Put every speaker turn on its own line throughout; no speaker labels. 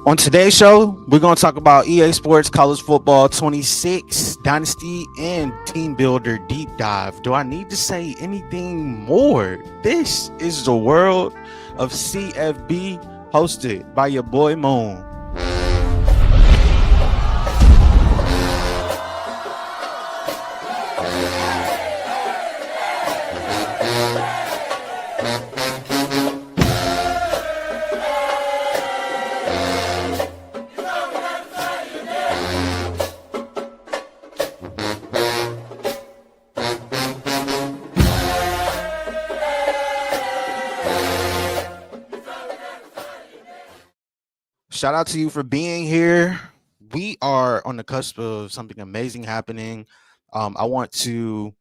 On today's show, we're going to talk about EA Sports College Football 26, Dynasty, and Team Builder Deep Dive. Do I need to say anything more? This is the world of CFB, hosted by your boy Moon. Shout out to you for being here. We are on the cusp of something amazing happening. I want to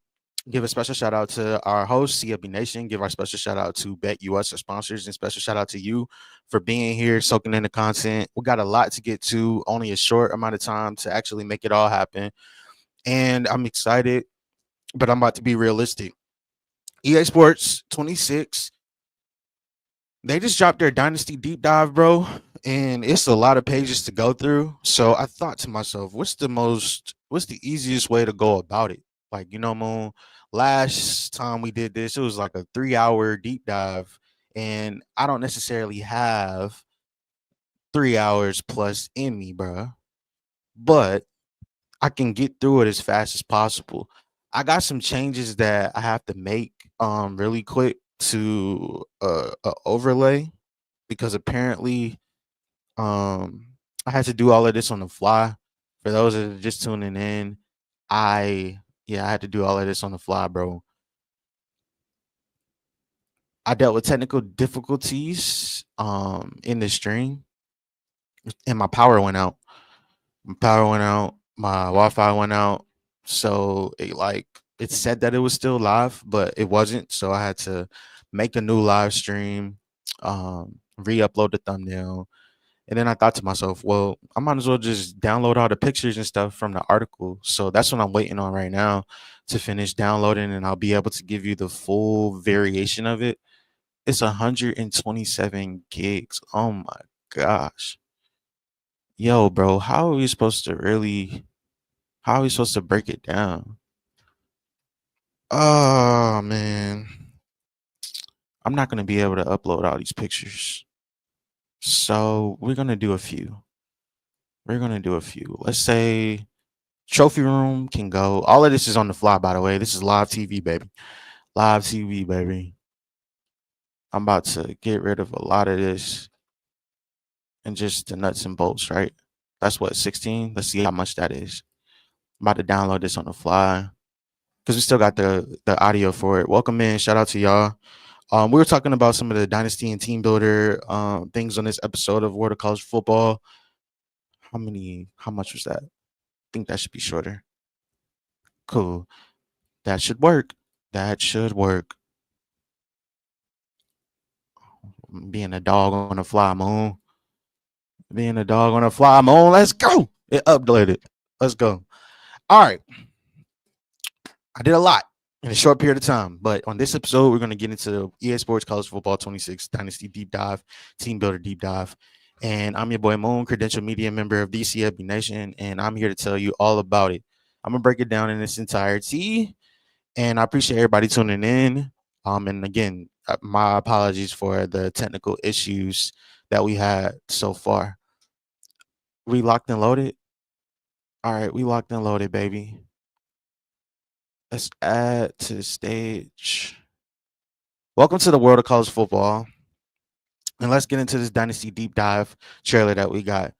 give a special shout out to our host, CFB Nation. Give our special shout out to Bet US, our sponsors, and special shout out to you for being here, soaking in the content. We got a lot to get to, only a short amount of time to actually make it all happen. And I'm excited, but I'm about to be realistic. EA Sports 26, they just dropped their Dynasty deep dive, bro. And it's a lot of pages to go through. So I thought to myself, what's the easiest way to go about it? Like, Moon, last time we did this, it was like a 3-hour deep dive. And I don't necessarily have 3 hours plus in me, bro. But I can get through it as fast as possible. I got some changes that I have to make really quick to a overlay because apparently I had to do all of this on the fly. For those that are just tuning in, I had to do all of this on the fly, bro. I dealt with technical difficulties in the stream, and my power went out. My Wi-Fi went out. So it said that it was still live, but it wasn't. So I had to make a new live stream, re-upload the thumbnail. And then I thought to myself, well, I might as well just download all the pictures and stuff from the article. So that's what I'm waiting on right now to finish downloading, and I'll be able to give you the full variation of it. It's 127 gigs. Oh my gosh. Yo, bro, how are we supposed to break it down? Oh man. I'm not gonna be able to upload all these pictures. So we're gonna do a few. Let's say trophy room can go. All of this is on the fly, by the way. This is live TV, baby. Live TV, baby. I'm about to get rid of a lot of this and just the nuts and bolts, right? That's what, 16? Let's see how much that is. I'm about to download this on the fly because we still got the audio for it. Welcome in. Shout out to y'all. We were talking about some of the Dynasty and Team Builder things on this episode of World of College Football. How much was that? I think that should be shorter. Cool. That should work. Being a dog on a fly, Moon. Let's go. It updated. Let's go. All right. I did a lot in a short period of time, but on this episode, we're going to get into EA Sports College Football 26 Dynasty Deep Dive, Team Builder Deep Dive. And I'm your boy Moon, credential media member of CFB Nation, and I'm here to tell you all about it. I'm going to break it down in its entirety, and I appreciate everybody tuning in. And again, my apologies for the technical issues that we had so far. We locked and loaded? All right, we locked and loaded, baby. Let's add to the stage. Welcome to the world of college football. And let's get into this Dynasty Deep Dive trailer that we got.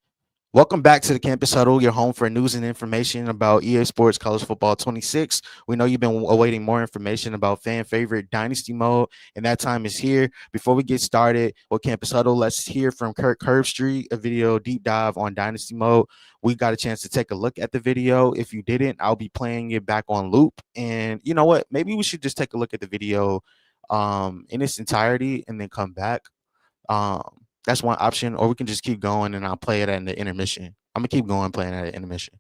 Welcome back to the Campus Huddle, your home for news and information about EA Sports College Football 26. We know you've been awaiting more information about fan favorite Dynasty mode, and that time is here. Before we get started with Campus Huddle, let's hear from Kirk Herbstreit, a video deep dive on Dynasty mode. We got a chance to take a look at the video. If you didn't, I'll be playing it back on loop. And you know what? Maybe we should just take a look at the video in its entirety and then come back. That's one option, or we can just keep going and I'll play it in the intermission. I'm gonna keep going playing at the intermission.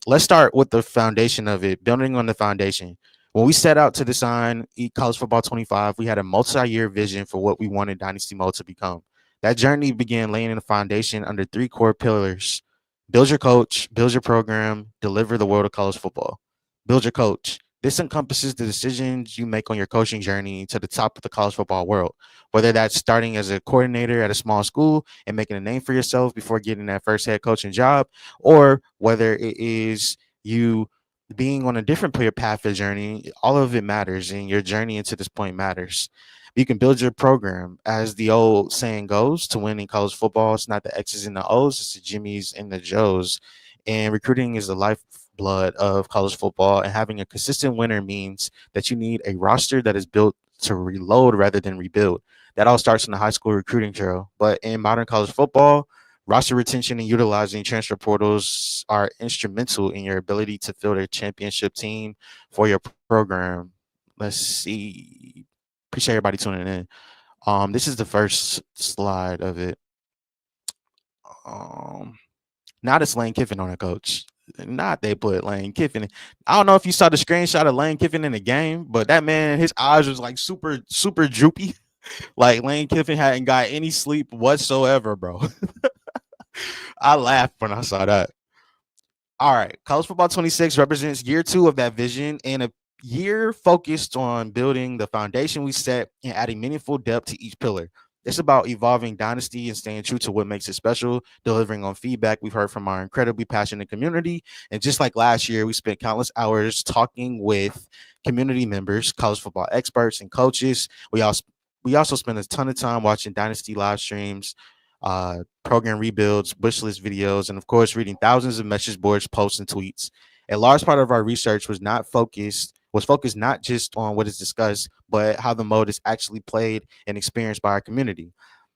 Let's start with the foundation of it, building on the foundation. When we set out to design College Football 25, we had a multi-year vision for what we wanted Dynasty Mode to become. That journey began laying the foundation under three core pillars: build your coach, build your program, deliver the world of college football. Build your coach. This encompasses the decisions you make on your coaching journey to the top of the college football world, whether that's starting as a coordinator at a small school and making a name for yourself before getting that first head coaching job, or whether it is you being on a different player path of journey. All of it matters, and your journey into this point matters. You can build your program, as the old saying goes, to win in college football. It's not the X's and the O's, it's the Jimmys and the Joes. And recruiting is the lifeblood of college football. And having a consistent winner means that you need a roster that is built to reload rather than rebuild. That all starts in the high school recruiting trail. But in modern college football, roster retention and utilizing transfer portals are instrumental in your ability to field a championship team for your program. Let's see. Appreciate everybody tuning in. This is the first slide of it. Not it's Lane Kiffin on it, coach. Not they put Lane Kiffin. I don't know if you saw the screenshot of Lane Kiffin in the game, but that man, his eyes was like super droopy. Like Lane Kiffin hadn't got any sleep whatsoever, bro. I laughed when I saw that. All right, college football 26 represents year 2 of that vision, and a year focused on building the foundation we set and adding meaningful depth to each pillar. It's about evolving Dynasty and staying true to what makes it special, delivering on feedback we've heard from our incredibly passionate community. And just like last year, we spent countless hours talking with community members, college football experts, and coaches. We also spent a ton of time watching Dynasty live streams, program rebuilds, wish list videos, and of course, reading thousands of message boards, posts, and tweets. A large part of our research was focused not just on what is discussed, but how the mode is actually played and experienced by our community.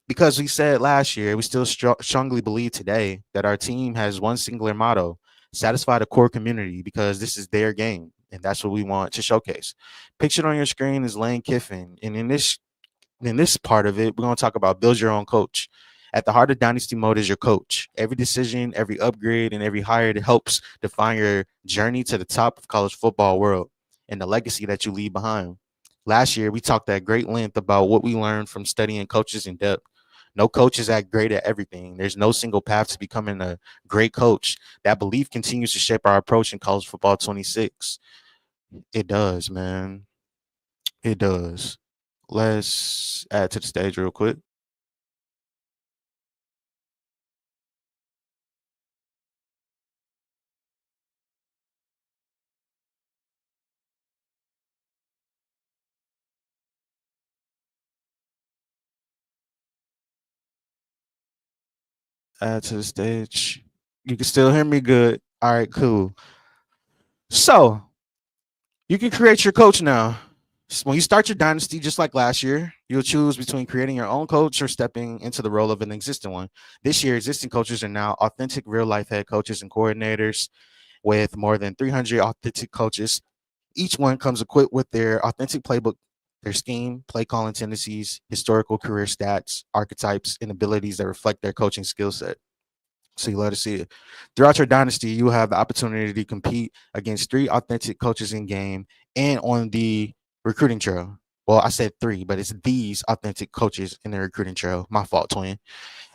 Because we said last year, we still strongly believe today that our team has one singular motto: satisfy the core community, because this is their game. And that's what we want to showcase. Pictured on your screen is Lane Kiffin. And in this part of it, we're going to talk about build your own coach. At the heart of Dynasty Mode is your coach. Every decision, every upgrade, and every hire that helps define your journey to the top of college football world and the legacy that you leave behind. Last year, we talked at great length about what we learned from studying coaches in depth. No coach is that great at everything. There's no single path to becoming a great coach. That belief continues to shape our approach in college football 26. It does, man. It does. Let's add to the stage real quick. Add to the stage. You can still hear me good. All right, cool. So you can create your coach now. When you start your dynasty, just like last year, you'll choose between creating your own coach or stepping into the role of an existing one. This year, existing coaches are now authentic real life head coaches and coordinators, with more than 300 authentic coaches. Each one comes equipped with their authentic playbook, their scheme, play calling tendencies, historical career stats, archetypes, and abilities that reflect their coaching skill set. So you love to see it. Throughout your dynasty, you have the opportunity to compete against 3 authentic coaches in game and on the recruiting trail. Well, I said 3, but it's these authentic coaches in the recruiting trail. My fault, twin.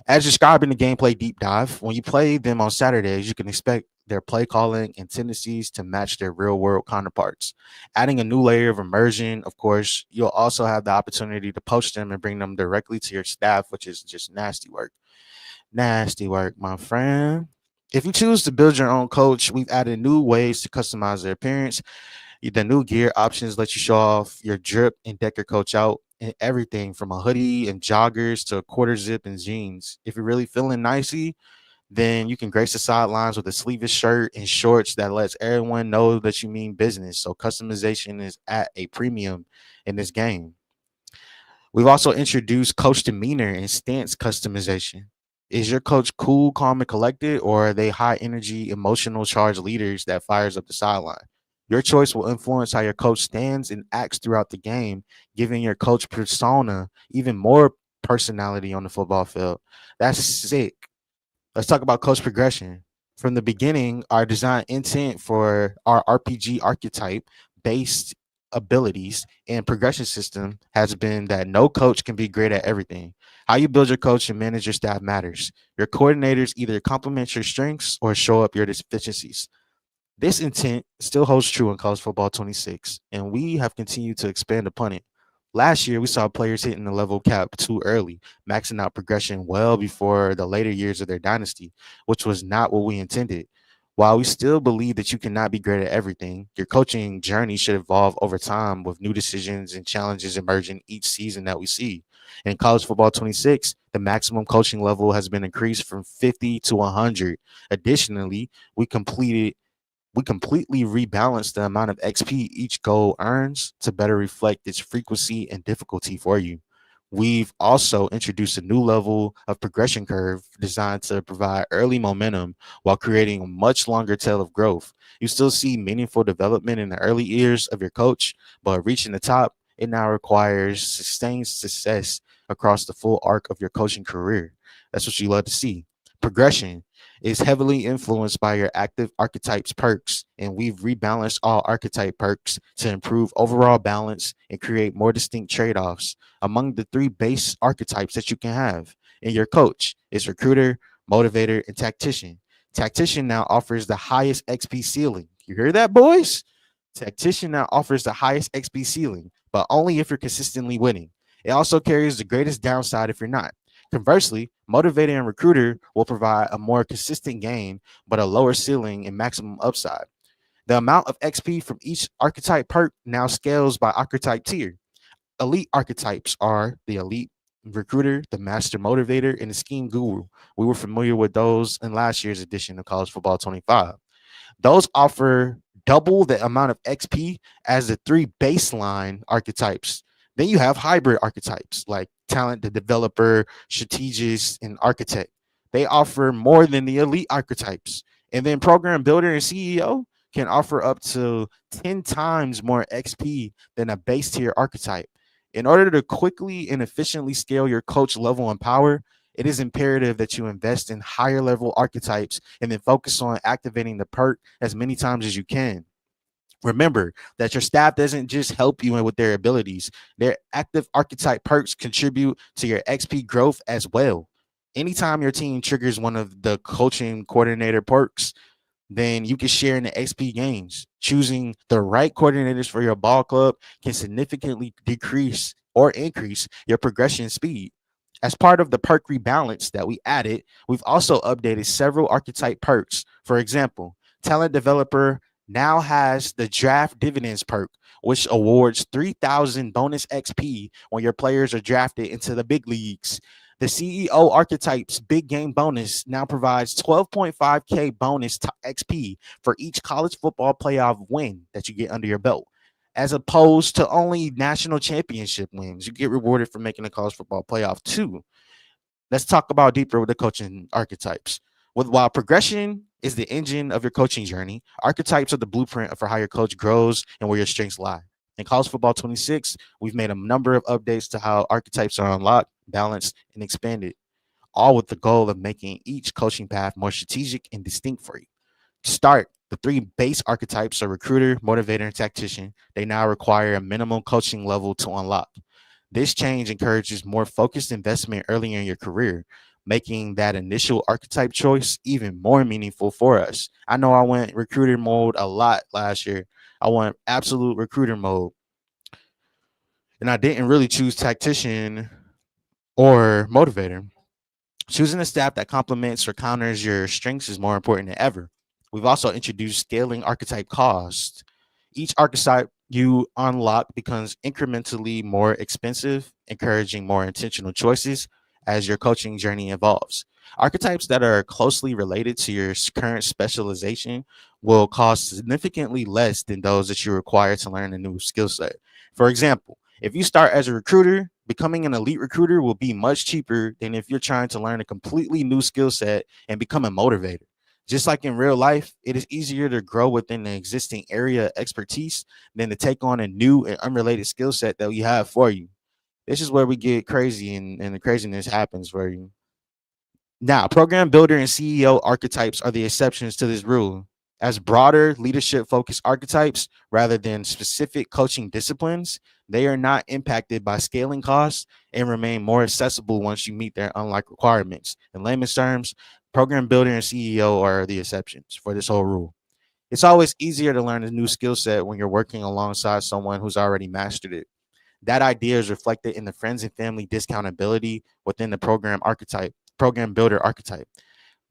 As described in the gameplay deep dive, when you play them on Saturdays, you can expect their play calling and tendencies to match their real world counterparts. Adding a new layer of immersion, of course, you'll also have the opportunity to poach them and bring them directly to your staff, which is just nasty work. Nasty work, my friend. If you choose to build your own coach, we've added new ways to customize their appearance. The new gear options let you show off your drip and deck your coach out in everything from a hoodie and joggers to a quarter zip and jeans. If you're really feeling nicey, then you can grace the sidelines with a sleeveless shirt and shorts that lets everyone know that you mean business. So customization is at a premium in this game. We've also introduced coach demeanor and stance customization. Is your coach cool, calm, and collected, or are they high energy, emotional charged leaders that fires up the sideline? Your choice will influence how your coach stands and acts throughout the game, giving your coach persona even more personality on the football field. That's sick. Let's talk about coach progression. From the beginning, our design intent for our RPG archetype based abilities and progression system has been that no coach can be great at everything. How you build your coach and manage your staff matters. Your coordinators either complement your strengths or show up your deficiencies. This intent still holds true in college football 26, and we have continued to expand upon it. Last year, we saw players hitting the level cap too early, maxing out progression well before the later years of their dynasty, which was not what we intended. While we still believe that you cannot be great at everything, your coaching journey should evolve over time with new decisions and challenges emerging each season that we see. In college football 26, the maximum coaching level has been increased from 50 to 100. Additionally, we completed we completely rebalance the amount of XP each goal earns to better reflect its frequency and difficulty for you. We've also introduced a new level of progression curve designed to provide early momentum while creating a much longer tail of growth. You still see meaningful development in the early years of your coach, but reaching the top, it now requires sustained success across the full arc of your coaching career. That's what you love to see. Progression is heavily influenced by your active archetypes perks, and we've rebalanced all archetype perks to improve overall balance and create more distinct trade-offs among the three base archetypes that you can have. In your coach is recruiter, motivator, and tactician. Tactician now offers the highest XP ceiling. You hear that, boys? Tactician now offers the highest XP ceiling, but only if you're consistently winning. It also carries the greatest downside if you're not. Conversely, motivator and recruiter will provide a more consistent gain, but a lower ceiling and maximum upside. The amount of XP from each archetype perk now scales by archetype tier. Elite archetypes are the elite recruiter, the master motivator, and the scheme guru. We were familiar with those in last year's edition of College Football 25. Those offer double the amount of XP as the three baseline archetypes. Then you have hybrid archetypes like talent, the developer, strategist, and architect. They offer more than the elite archetypes. And then program builder and CEO can offer up to 10 times more XP than a base tier archetype. In order to quickly and efficiently scale your coach level and power, it is imperative that you invest in higher level archetypes and then focus on activating the perk as many times as you can. Remember that your staff doesn't just help you in with their abilities. Their active archetype perks contribute to your XP growth as well. Anytime your team triggers one of the coaching coordinator perks, then you can share in the XP gains. Choosing the right coordinators for your ball club can significantly decrease or increase your progression speed. As part of the perk rebalance that we added, we've also updated several archetype perks. For example, Talent Developer now has the Draft Dividends perk, which awards 3,000 bonus XP when your players are drafted into the big leagues. The CEO Archetypes Big Game Bonus now provides 12.5K bonus XP for each college football playoff win that you get under your belt, as opposed to only national championship wins. You get rewarded for making a college football playoff too. Let's talk about deeper with the coaching archetypes. While progression is the engine of your coaching journey, archetypes are the blueprint for how your coach grows and where your strengths lie. In College Football 26, we've made a number of updates to how archetypes are unlocked, balanced, and expanded, all with the goal of making each coaching path more strategic and distinct for you. To start, the three base archetypes are recruiter, motivator, and tactician. They now require a minimum coaching level to unlock. This change encourages more focused investment early in your career, making that initial archetype choice even more meaningful for us. I know I went recruiter mode a lot last year. I went absolute recruiter mode, and I didn't really choose tactician or motivator. Choosing a staff that complements or counters your strengths is more important than ever. We've also introduced scaling archetype cost. Each archetype you unlock becomes incrementally more expensive, encouraging more intentional choices as your coaching journey evolves. Archetypes that are closely related to your current specialization will cost significantly less than those that you require to learn a new skill set. For example, if you start as a recruiter, becoming an elite recruiter will be much cheaper than if you're trying to learn a completely new skill set and become a motivator. Just like in real life, it is easier to grow within the existing area of expertise than to take on a new and unrelated skill set that we have for you. This is where we get crazy and the craziness happens for you. Now, program builder and CEO archetypes are the exceptions to this rule. As broader leadership focused archetypes rather than specific coaching disciplines, they are not impacted by scaling costs and remain more accessible once you meet their unlike requirements. In layman's terms, program builder and CEO are the exceptions for this whole rule. It's always easier to learn a new skill set when you're working alongside someone who's already mastered it. That idea is reflected in the friends and family discountability within the program builder archetype.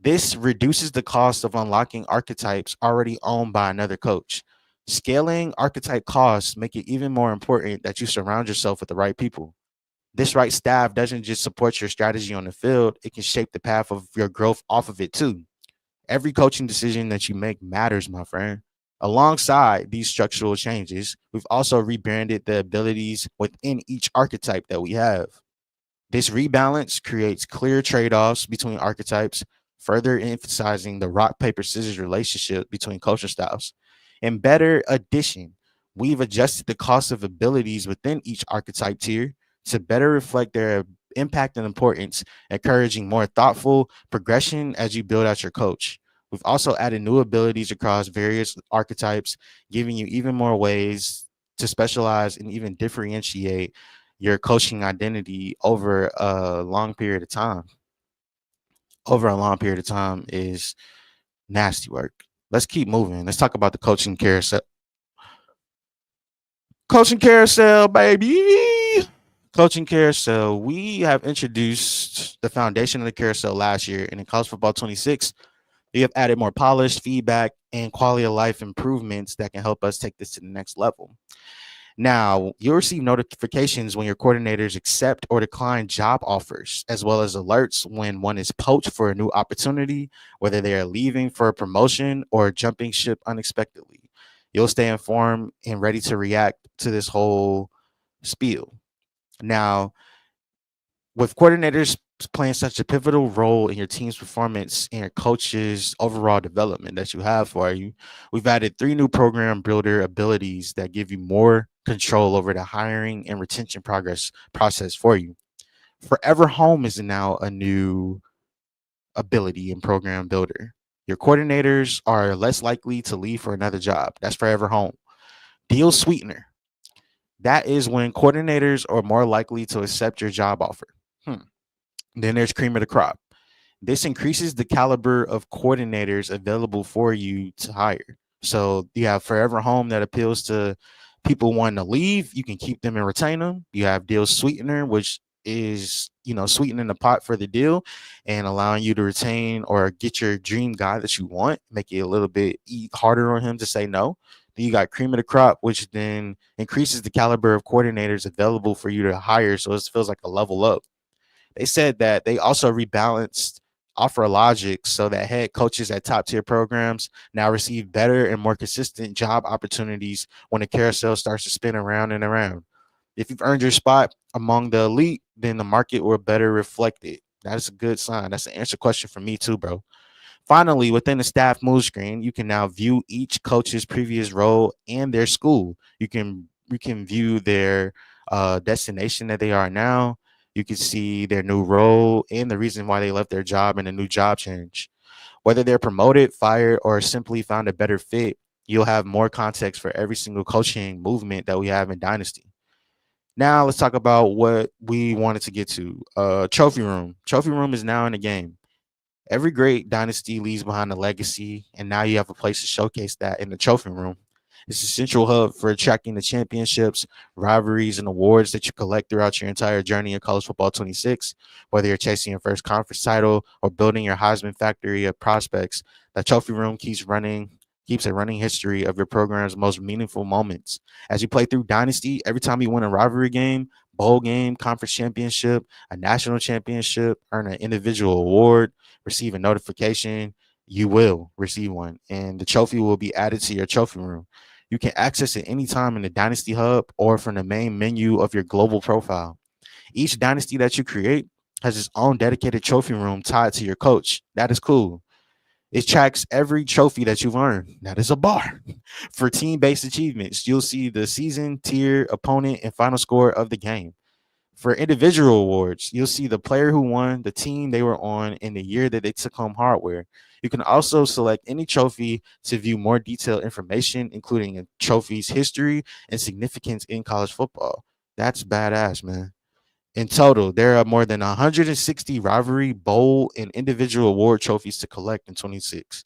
This reduces the cost of unlocking archetypes already owned by another coach. Scaling archetype costs make it even more important that you surround yourself with the right people. This right staff doesn't just support your strategy on the field, it can shape the path of your growth off of it too. Every coaching decision that you make matters, my friend. Alongside these structural changes, we've also rebranded the abilities within each archetype that we have. This rebalance creates clear trade offs between archetypes, further emphasizing the rock, paper, scissors relationship between culture styles. In better addition, we've adjusted the cost of abilities within each archetype tier to better reflect their impact and importance, encouraging more thoughtful progression as you build out your coach. We've also added new abilities across various archetypes, giving you even more ways to specialize and even differentiate your coaching identity over a long period of time. Over a long period of time is nasty work. Let's keep moving. Let's talk about the coaching carousel. Coaching carousel, baby. Coaching carousel. We have introduced the foundation of the carousel last year, and in college football 26, we have added more polished feedback and quality of life improvements that can help us take this to the next level. Now, you'll receive notifications when your coordinators accept or decline job offers, as well as alerts when one is poached for a new opportunity, whether they are leaving for a promotion or jumping ship unexpectedly. You'll stay informed and ready to react to this whole spiel. Now, with coordinators playing such a pivotal role in your team's performance and your coach's overall development that you have for you, we've added 3 new program builder abilities that give you more control over the hiring and retention progress process for you. Forever Home is now a new ability in program builder. Your coordinators are less likely to leave for another job. That's Forever Home. Deal sweetener. That is when coordinators are more likely to accept your job offer. Then there's cream of the crop. This increases the caliber of coordinators available for you to hire. So you have Forever Home that appeals to people wanting to leave. You can keep them and retain them. You have Deal Sweetener, which is, sweetening the pot for the deal and allowing you to retain or get your dream guy that you want, make it a little bit harder on him to say no. Then you got Cream of the Crop, which then increases the caliber of coordinators available for you to hire. So it feels like a level up. They said that they also rebalanced offer logic so that head coaches at top tier programs now receive better and more consistent job opportunities when the carousel starts to spin around and around. If you've earned your spot among the elite, then the market will better reflect it. That is a good sign. That's an answer question for me too, bro. Finally, within the staff move screen, you can now view each coach's previous role and their school. You can view their destination that they are now. You can see their new role and the reason why they left their job and a new job change. Whether they're promoted, fired, or simply found a better fit, you'll have more context for every single coaching movement that we have in Dynasty. Now let's talk about what we wanted to get to. Trophy room. Trophy room is now in the game. Every great dynasty leaves behind a legacy, and now you have a place to showcase that in the trophy room. It's a central hub for attracting the championships, rivalries, and awards that you collect throughout your entire journey in college football 26. Whether you're chasing your first conference title or building your Heisman factory of prospects, the trophy room keeps a running history of your program's most meaningful moments. As you play through Dynasty, every time you win a rivalry game, bowl game, conference championship, a national championship, earn an individual award, receive a notification, you will receive one, and the trophy will be added to your trophy room. You can access it anytime in the Dynasty Hub or from the main menu of your global profile. Each Dynasty that you create has its own dedicated trophy room tied to your coach. That is cool. It tracks every trophy that you've earned. That is a bar. For team-based achievements, you'll see the season, tier, opponent, and final score of the game. For individual awards, you'll see the player who won, the team they were on, and the year that they took home hardware. You can also select any trophy to view more detailed information, including a trophy's history and significance in college football. That's badass, man. In total, there are more than 160 rivalry, bowl, and individual award trophies to collect in 26.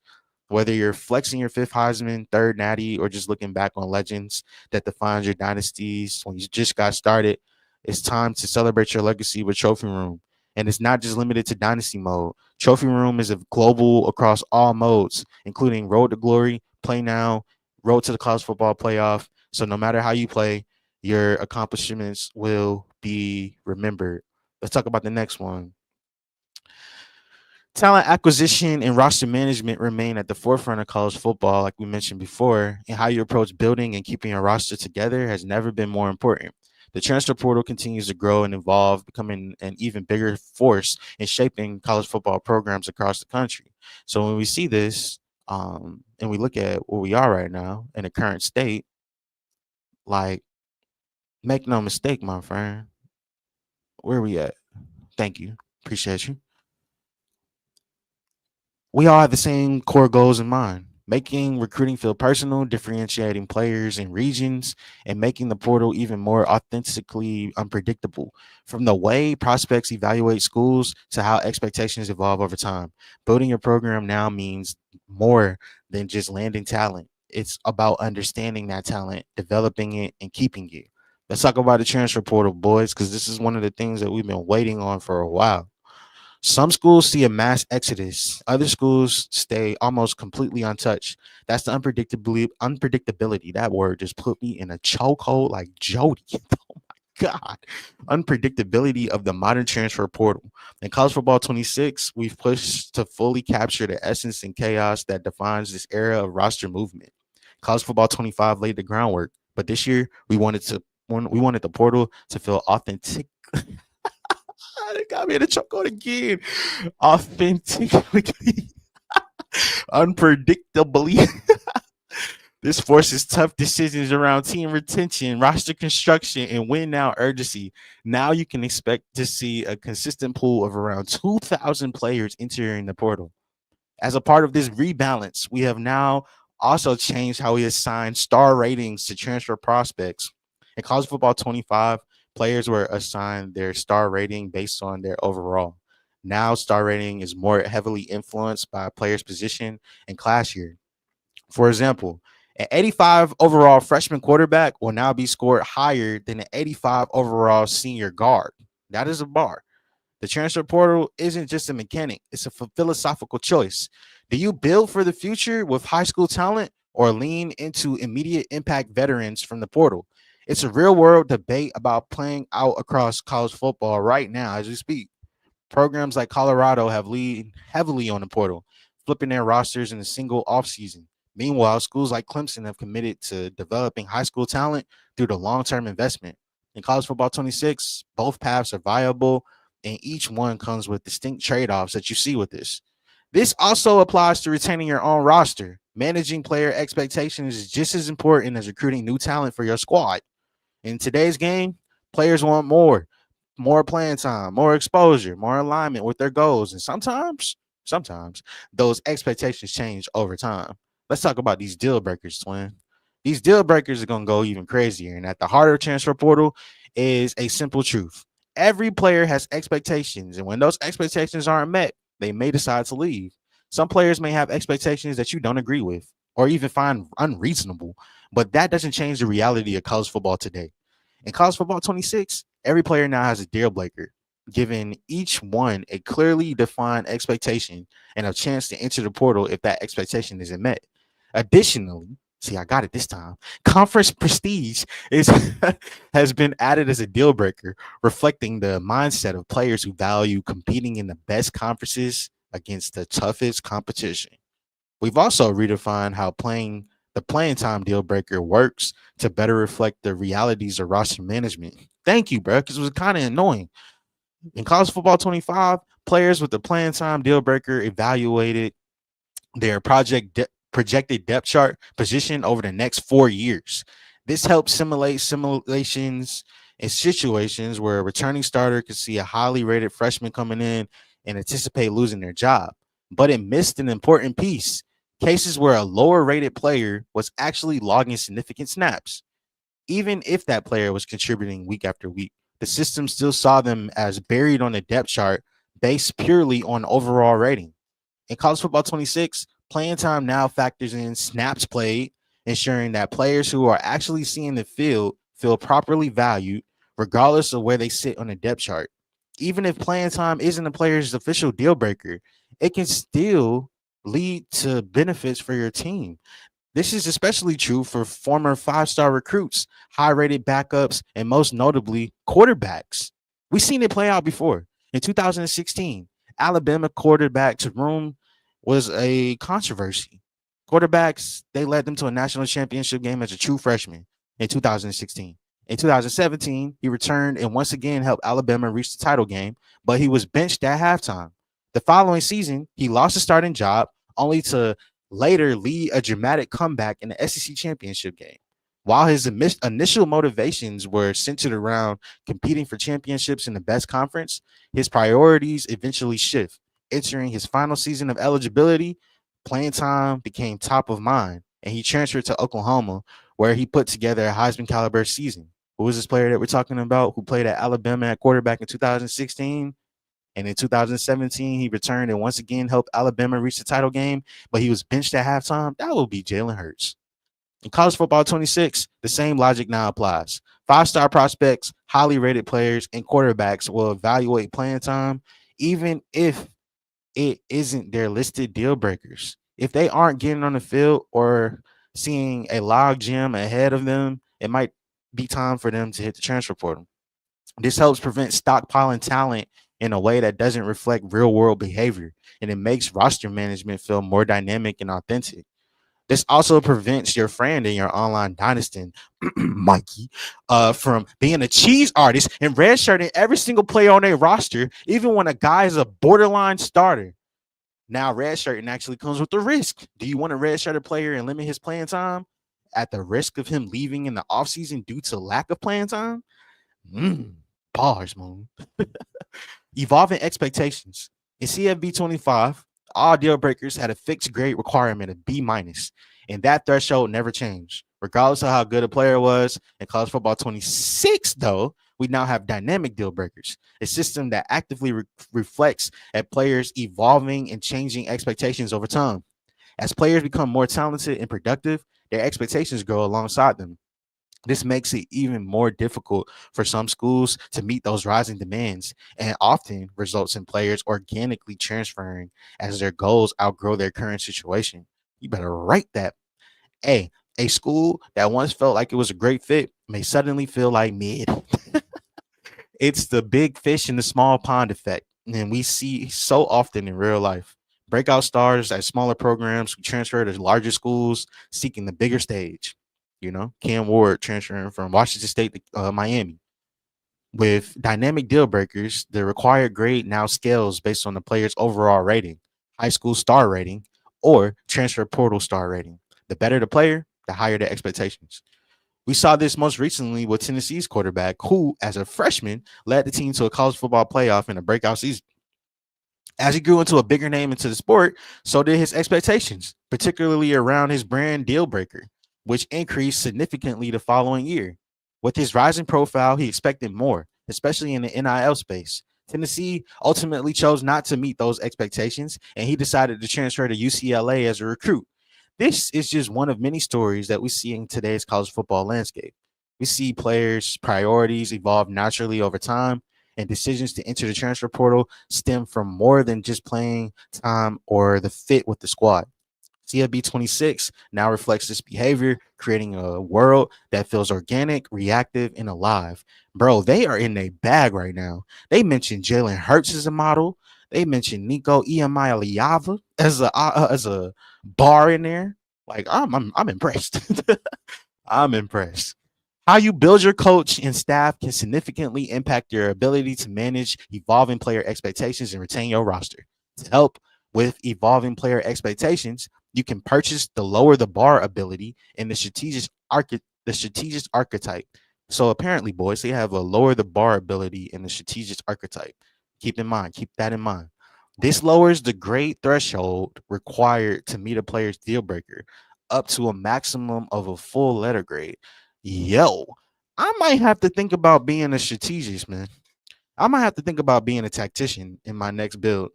Whether you're flexing your fifth Heisman, third Natty, or just looking back on legends that defines your dynasties when you just got started, it's time to celebrate your legacy with Trophy Room. And it's not just limited to dynasty mode. Trophy Room is a global across all modes, including Road to Glory, Play Now, Road to the College Football Playoff. So no matter how you play, your accomplishments will be remembered. Let's talk about the next one. Talent acquisition and roster management remain at the forefront of college football, like we mentioned before, and how you approach building and keeping a roster together has never been more important. The transfer portal continues to grow and evolve, becoming an even bigger force in shaping college football programs across the country. So when we see this, and we look at where we are right now in the current state, like, make no mistake, my friend, where we at? Thank you, appreciate you. We all have the same core goals in mind: making recruiting feel personal, differentiating players and regions, and making the portal even more authentically unpredictable. From the way prospects evaluate schools to how expectations evolve over time, building your program now means more than just landing talent. It's about understanding that talent, developing it, and keeping it. Let's talk about the transfer portal, boys, because this is one of the things that we've been waiting on for a while. Some schools see a mass exodus. Other schools stay almost completely untouched. That's the unpredictability. That word just put me in a chokehold like Jody. Oh my God. Unpredictability of the modern transfer portal. In college football 26, we've pushed to fully capture the essence and chaos that defines this era of roster movement. College football 25 laid the groundwork, but this year we wanted the portal to feel authentic. It got me in a chokehold again. Authentically, unpredictably. This forces tough decisions around team retention, roster construction, and win now urgency. Now you can expect to see a consistent pool of around 2,000 players entering the portal. As a part of this rebalance, we have now also changed how we assign star ratings to transfer prospects. In college football 25, players were assigned their star rating based on their overall. Now, star rating is more heavily influenced by a player's position and class year. For example, an 85 overall freshman quarterback will now be scored higher than an 85 overall senior guard. That is a bar. The transfer portal isn't just a mechanic, it's a philosophical choice. Do you build for the future with high school talent or lean into immediate impact veterans from the portal? It's a real world debate about playing out across college football right now as we speak. Programs like Colorado have leaned heavily on the portal, flipping their rosters in a single offseason. Meanwhile, schools like Clemson have committed to developing high school talent through the long term investment. In college football 26, both paths are viable, and each one comes with distinct trade offs that you see with this. This also applies to retaining your own roster. Managing player expectations is just as important as recruiting new talent for your squad. In today's game, players want more playing time, more exposure, more alignment with their goals. And sometimes those expectations change over time. Let's talk about these deal breakers, twin. These deal breakers are going to go even crazier. And at the heart of transfer portal is a simple truth. Every player has expectations. And when those expectations aren't met, they may decide to leave. Some players may have expectations that you don't agree with or even find unreasonable, but that doesn't change the reality of college football today. In college football 26, every player now has a deal breaker, giving each one a clearly defined expectation and a chance to enter the portal if that expectation isn't met. Additionally, see, I got it this time. Conference prestige is has been added as a deal breaker, reflecting the mindset of players who value competing in the best conferences against the toughest competition. We've also redefined how playing time deal breaker works to better reflect the realities of roster management. Thank you, bro, because it was kind of annoying. In college football 25, players with the playing time deal breaker evaluated their projected depth chart position over the next 4 years. This helps simulations in situations where a returning starter could see a highly rated freshman coming in and anticipate losing their job. But it missed an important piece: cases where a lower rated player was actually logging significant snaps. Even if that player was contributing week after week, the system still saw them as buried on the depth chart based purely on overall rating. In college football 26, playing time now factors in snaps played, ensuring that players who are actually seeing the field feel properly valued, regardless of where they sit on the depth chart. Even if playing time isn't a player's official deal breaker, it can still lead to benefits for your team. This is especially true for former 5-star recruits, high rated backups, and most notably, quarterbacks. We've seen it play out before. In 2016, Alabama quarterback's room was a controversy. Quarterbacks, they led them to a national championship game as a true freshman in 2016. In 2017, he returned and once again helped Alabama reach the title game, but he was benched at halftime. The following season, he lost his starting job only to later lead a dramatic comeback in the SEC championship game. While his initial motivations were centered around competing for championships in the best conference, his priorities eventually shift. Entering his final season of eligibility, playing time became top of mind, and he transferred to Oklahoma, where he put together a Heisman caliber season. Who was this player that we're talking about who played at Alabama at quarterback in 2016? And in 2017, he returned and once again helped Alabama reach the title game, but he was benched at halftime. That would be Jalen Hurts. In college football 26, the same logic now applies. 5-star prospects, highly rated players, and quarterbacks will evaluate playing time, even if it isn't their listed deal breakers. If they aren't getting on the field or seeing a log jam ahead of them, it might be time for them to hit the transfer portal. This helps prevent stockpiling talent in a way that doesn't reflect real world behavior, and it makes roster management feel more dynamic and authentic. This also prevents your friend in your online dynasty, Mikey, from being a cheese artist and redshirting every single player on their roster, even when a guy is a borderline starter. Now, redshirting actually comes with the risk. Do you want a redshirted player and limit his playing time at the risk of him leaving in the offseason due to lack of playing time? Bars, moon. Evolving expectations. In CFB 25, all deal breakers had a fixed grade requirement of B minus, and that threshold never changed, regardless of how good a player was. In college football 26, though, we now have dynamic deal breakers, a system that actively reflects at players evolving and changing expectations over time. As players become more talented and productive, their expectations grow alongside them. This makes it even more difficult for some schools to meet those rising demands and often results in players organically transferring as their goals outgrow their current situation. You better write that. A school that once felt like it was a great fit may suddenly feel like mid. It's the big fish in the small pond effect, and we see so often in real life. Breakout stars at smaller programs who transfer to larger schools seeking the bigger stage. Cam Ward transferring from Washington State to Miami. With dynamic deal breakers, the required grade now scales based on the player's overall rating, high school star rating, or transfer portal star rating. The better the player, the higher the expectations. We saw this most recently with Tennessee's quarterback, who, as a freshman, led the team to a college football playoff in a breakout season. As he grew into a bigger name into the sport, so did his expectations, particularly around his brand deal breaker, which increased significantly the following year. With his rising profile, he expected more, especially in the NIL space. Tennessee ultimately chose not to meet those expectations, and he decided to transfer to UCLA as a recruit. This is just one of many stories that we see in today's college football landscape. We see players' priorities evolve naturally over time, and decisions to enter the transfer portal stem from more than just playing time or the fit with the squad. CFB 26 now reflects this behavior, creating a world that feels organic, reactive, and alive. Bro, they are in a bag right now. They mentioned Jalen Hurts as a model. They mentioned Nico Iamaleava as a bar in there. Like I'm impressed. I'm impressed. How you build your coach and staff can significantly impact your ability to manage evolving player expectations and retain your roster. To help with evolving player expectations, you can purchase the lower the bar ability in the strategic archetype. So apparently, boys, they have a lower the bar ability in the strategic archetype. Keep that in mind. This lowers the grade threshold required to meet a player's deal breaker up to a maximum of a full letter grade. Yo, I might have to think about being a strategist, man. I might have to think about being a tactician in my next build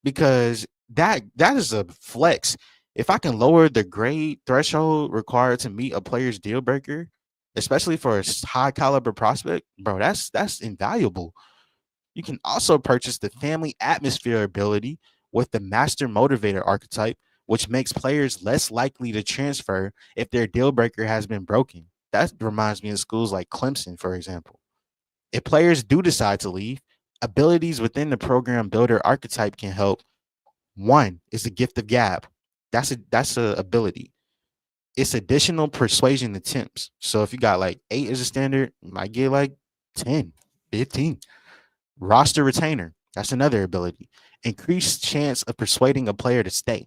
because that is a flex. If I can lower the grade threshold required to meet a player's deal breaker, especially for a high caliber prospect, bro, that's invaluable. You can also purchase the family atmosphere ability with the master motivator archetype, which makes players less likely to transfer if their deal breaker has been broken. That reminds me of schools like Clemson, for example. If players do decide to leave, abilities within the program builder archetype can help. One is the gift of gab. That's a ability. It's additional persuasion attempts. So if you got like 8 as a standard, you might get like 10, 15. Roster retainer. That's another ability. Increased chance of persuading a player to stay.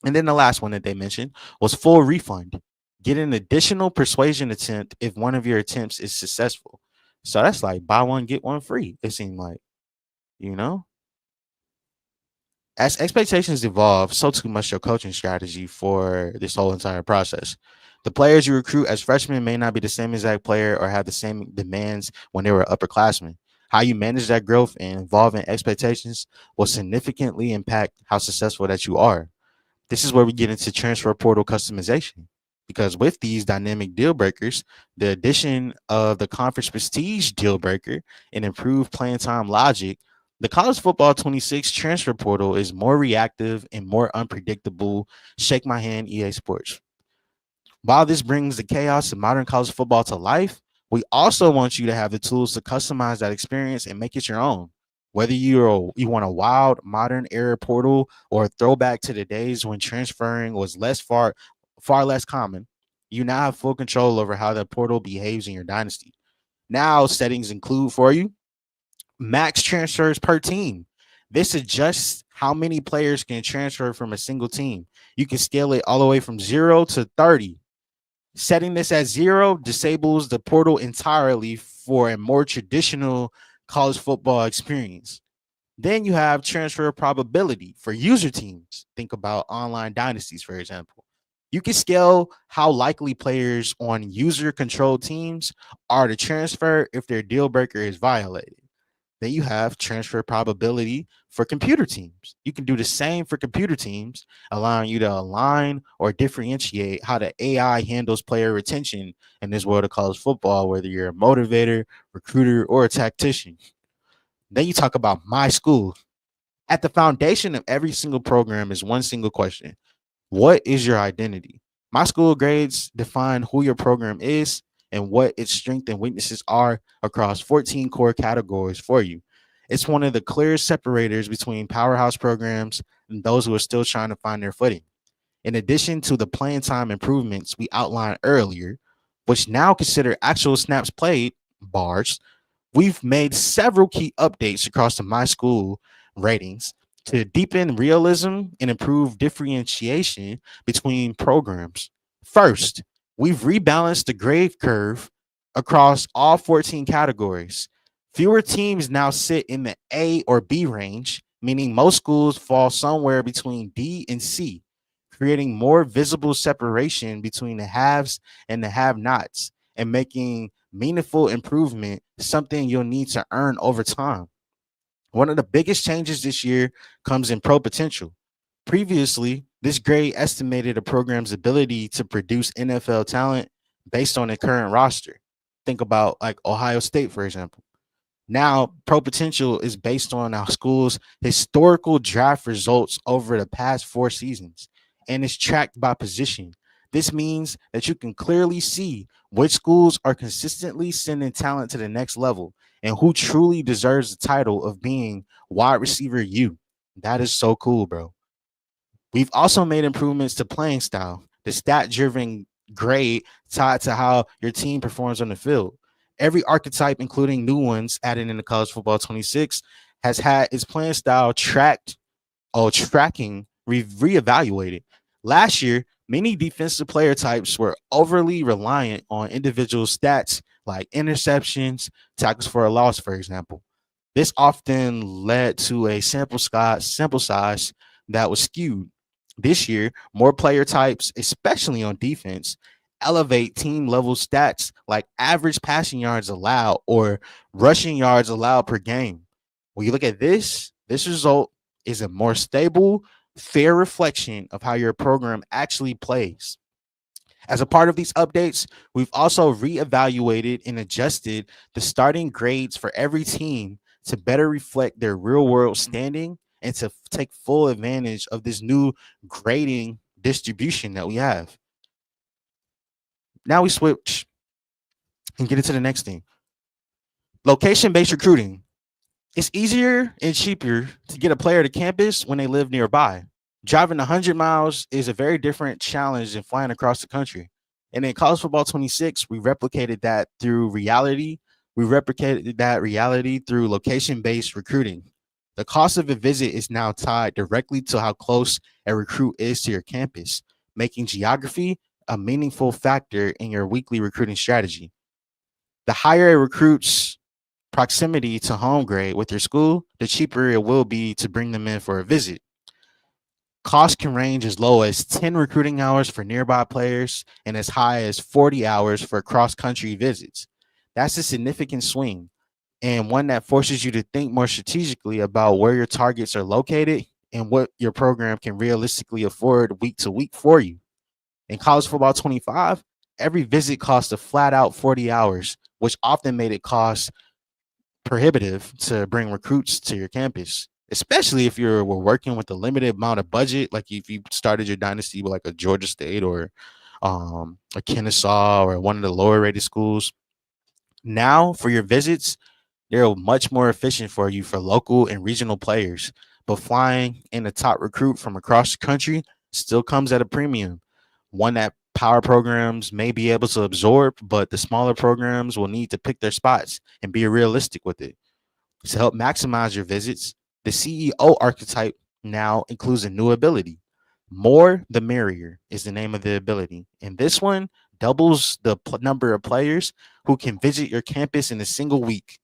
And then the last one that they mentioned was full refund. Get an additional persuasion attempt if one of your attempts is successful. So that's like buy one, get one free. It seemed like, you know? As expectations evolve, so too must your coaching strategy for this whole entire process. The players you recruit as freshmen may not be the same exact player or have the same demands when they were upperclassmen. How you manage that growth and evolving expectations will significantly impact how successful that you are. This is where we get into transfer portal customization. Because with these dynamic deal breakers, the addition of the conference prestige deal breaker and improved playing time logic, the college football 26 transfer portal is more reactive and more unpredictable. Shake my hand, EA Sports. While this brings the chaos of modern college football to life, we also want you to have the tools to customize that experience and make it your own. Whether you want a wild modern era portal or a throwback to the days when transferring was far less common, you now have full control over how the portal behaves in your dynasty. Now settings include for you max transfers per team. This adjusts how many players can transfer from a single team. You can scale it all the way from 0 to 30. Setting this at 0 disables the portal entirely for a more traditional college football experience. Then you have transfer probability for user teams. Think about online dynasties, for example. You can scale how likely players on user controlled teams are to transfer if their deal breaker is violated. Then you have transfer probability for computer teams. You can do the same for computer teams, allowing you to align or differentiate how the AI handles player retention in this world of college football, whether you're a motivator, recruiter, or a tactician. Then you talk about my school. At the foundation of every single program is one single question: what is your identity? My school grades define who your program is and what its strengths and weaknesses are across 14 core categories for you. It's one of the clearest separators between powerhouse programs and those who are still trying to find their footing. In addition to the playing time improvements we outlined earlier, which now consider actual snaps played bars, we've made several key updates across the My School ratings to deepen realism and improve differentiation between programs. First, we've rebalanced the grade curve across all 14 categories. Fewer teams now sit in the A or B range, meaning most schools fall somewhere between D and C, creating more visible separation between the haves and the have nots and making meaningful improvement something you'll need to earn over time. One of the biggest changes this year comes in pro potential. Previously, this grade estimated a program's ability to produce NFL talent based on their current roster. Think about like Ohio State, for example. Now, pro potential is based on our school's historical draft results over the past 4 seasons and is tracked by position. This means that you can clearly see which schools are consistently sending talent to the next level and who truly deserves the title of being wide receiver U. That is so cool, bro. We've also made improvements to playing style, the stat driven grade tied to how your team performs on the field. Every archetype, including new ones added in the college football 26, has had its playing style tracking reevaluated. Last year, many defensive player types were overly reliant on individual stats like interceptions, tackles for a loss, for example. This often led to a sample size that was skewed. This year, more player types, especially on defense, elevate team level stats like average passing yards allowed or rushing yards allowed per game. When you look at this result is a more stable, fair reflection of how your program actually plays. As a part of these updates, we've also reevaluated and adjusted the starting grades for every team to better reflect their real world standing and to take full advantage of this new grading distribution that we have. Now we switch and get into the next thing. Location based recruiting. It's easier and cheaper to get a player to campus when they live nearby. Driving 100 miles is a very different challenge than flying across the country. And in college football 26, we replicated that through reality. We replicated that reality through location based recruiting. The cost of a visit is now tied directly to how close a recruit is to your campus, making geography a meaningful factor in your weekly recruiting strategy. The higher a recruit's proximity to home grade with your school, the cheaper it will be to bring them in for a visit. Cost can range as low as 10 recruiting hours for nearby players and as high as 40 hours for cross country visits. That's a significant swing and one that forces you to think more strategically about where your targets are located and what your program can realistically afford week to week for you. In college football 25, every visit cost a flat out 40 hours, which often made it cost prohibitive to bring recruits to your campus, especially if you're were working with a limited amount of budget. Like if you started your dynasty with like a Georgia State or a Kennesaw or one of the lower rated schools. Now for your visits, they're much more efficient for you for local and regional players. But flying in a top recruit from across the country still comes at a premium, one that power programs may be able to absorb, but the smaller programs will need to pick their spots and be realistic with it. To help maximize your visits, the CEO archetype now includes a new ability. More the merrier is the name of the ability. And this one doubles the number of players who can visit your campus in a single week,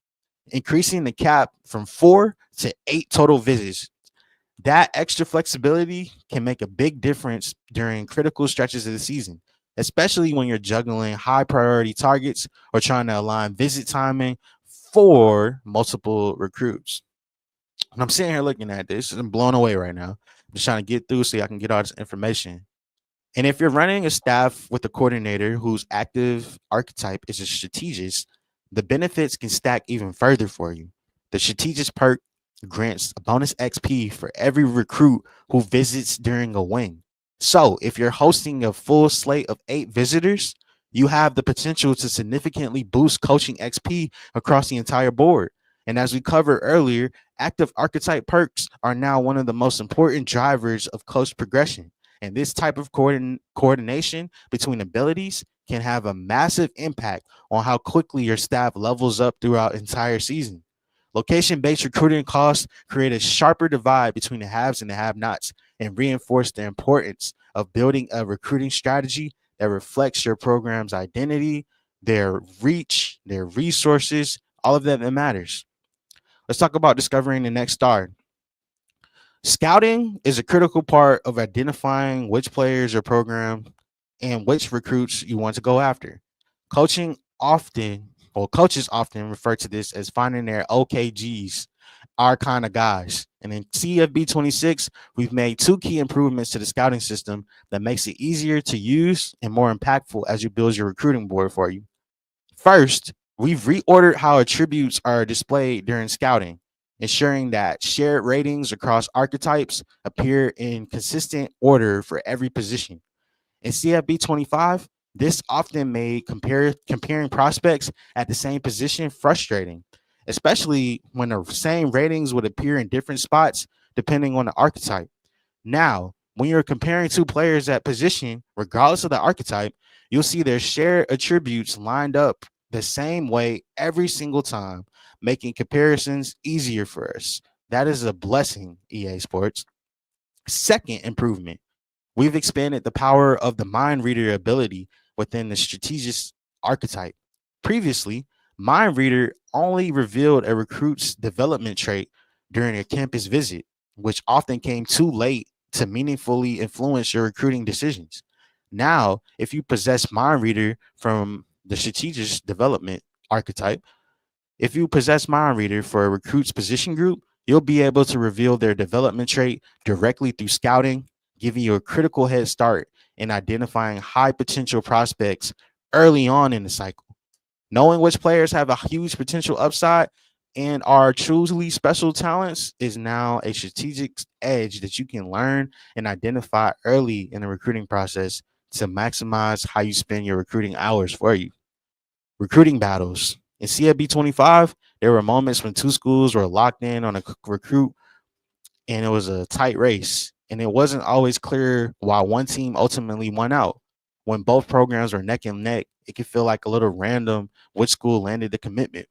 increasing the cap from 4 to 8 total visits. That extra flexibility can make a big difference during critical stretches of the season, especially when you're juggling high priority targets or trying to align visit timing for multiple recruits. And I'm sitting here looking at this and I'm blown away right now. I'm just trying to get through so I can get all this information. And if you're running a staff with a coordinator whose active archetype is a strategist, the benefits can stack even further for you. The strategist perk grants a bonus XP for every recruit who visits during a win. So if you're hosting a full slate of 8 visitors, you have the potential to significantly boost coaching XP across the entire board. And as we covered earlier, active archetype perks are now one of the most important drivers of coach progression. And this type of coordination between abilities can have a massive impact on how quickly your staff levels up throughout entire season. Location-based recruiting costs create a sharper divide between the haves and the have-nots and reinforce the importance of building a recruiting strategy that reflects your program's identity, their reach, their resources, all of that matters. Let's talk about discovering the next star. Scouting is a critical part of identifying which players your program and which recruits you want to go after. Coaching often, or coaches often refer to this as finding their OKGs, our kind of guys. And in CFB 26, we've made 2 key improvements to the scouting system that makes it easier to use and more impactful as you build your recruiting board for you. First, we've reordered how attributes are displayed during scouting, ensuring that shared ratings across archetypes appear in consistent order for every position. In CFB 25, this often made comparing prospects at the same position frustrating, especially when the same ratings would appear in different spots depending on the archetype. Now, when you're comparing 2 players at position, regardless of the archetype, you'll see their shared attributes lined up the same way every single time, making comparisons easier for us. That is a blessing, EA Sports. Second improvement, we've expanded the power of the mind reader ability within the strategist archetype. Previously, Mind Reader only revealed a recruit's development trait during a campus visit, which often came too late to meaningfully influence your recruiting decisions. Now, if you possess Mind Reader from the strategist development archetype, if you possess Mind Reader for a recruit's position group, you'll be able to reveal their development trait directly through scouting, giving you a critical head start in identifying high potential prospects early on in the cycle. Knowing which players have a huge potential upside and are truly special talents is now a strategic edge that you can learn and identify early in the recruiting process to maximize how you spend your recruiting hours for you. Recruiting battles. In CFB 25, there were moments when two schools were locked in on a recruit and it was a tight race. And it wasn't always clear why one team ultimately won out. When both programs were neck and neck, it could feel like a little random which school landed the commitment.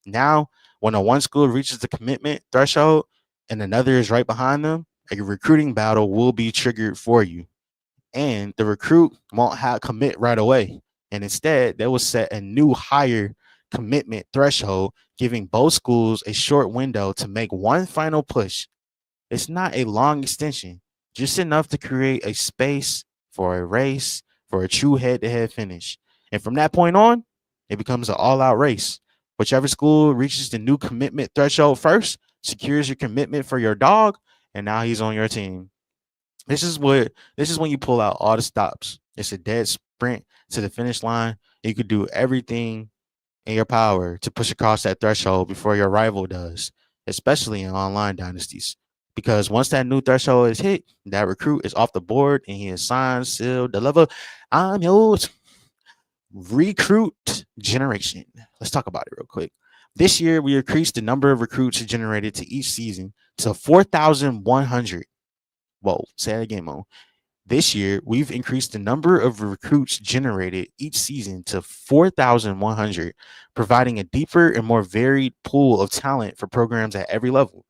Now, when a one school reaches the commitment threshold and another is right behind them, a recruiting battle will be triggered for you. And the recruit won't have commit right away. And instead, they will set a new higher commitment threshold, giving both schools a short window to make one final push. It's not a long extension, just enough to create a space for a race for a true head to head finish. And from that point on, it becomes an all out race. Whichever school reaches the new commitment threshold first secures your commitment for your dog, and now he's on your team. This is when you pull out all the stops. It's a dead sprint to the finish line. You could do everything in your power to push across that threshold before your rival does, especially in online dynasties. Because once that new threshold is hit, that recruit is off the board and he is signed, sealed, delivered. I'm yours. Recruit generation. Let's talk about it real quick. This year, we increased the number of recruits generated to each season to 4,100. Whoa, say that again, Mo. This year, we've increased the number of recruits generated each season to 4,100, providing a deeper and more varied pool of talent for programs at every level.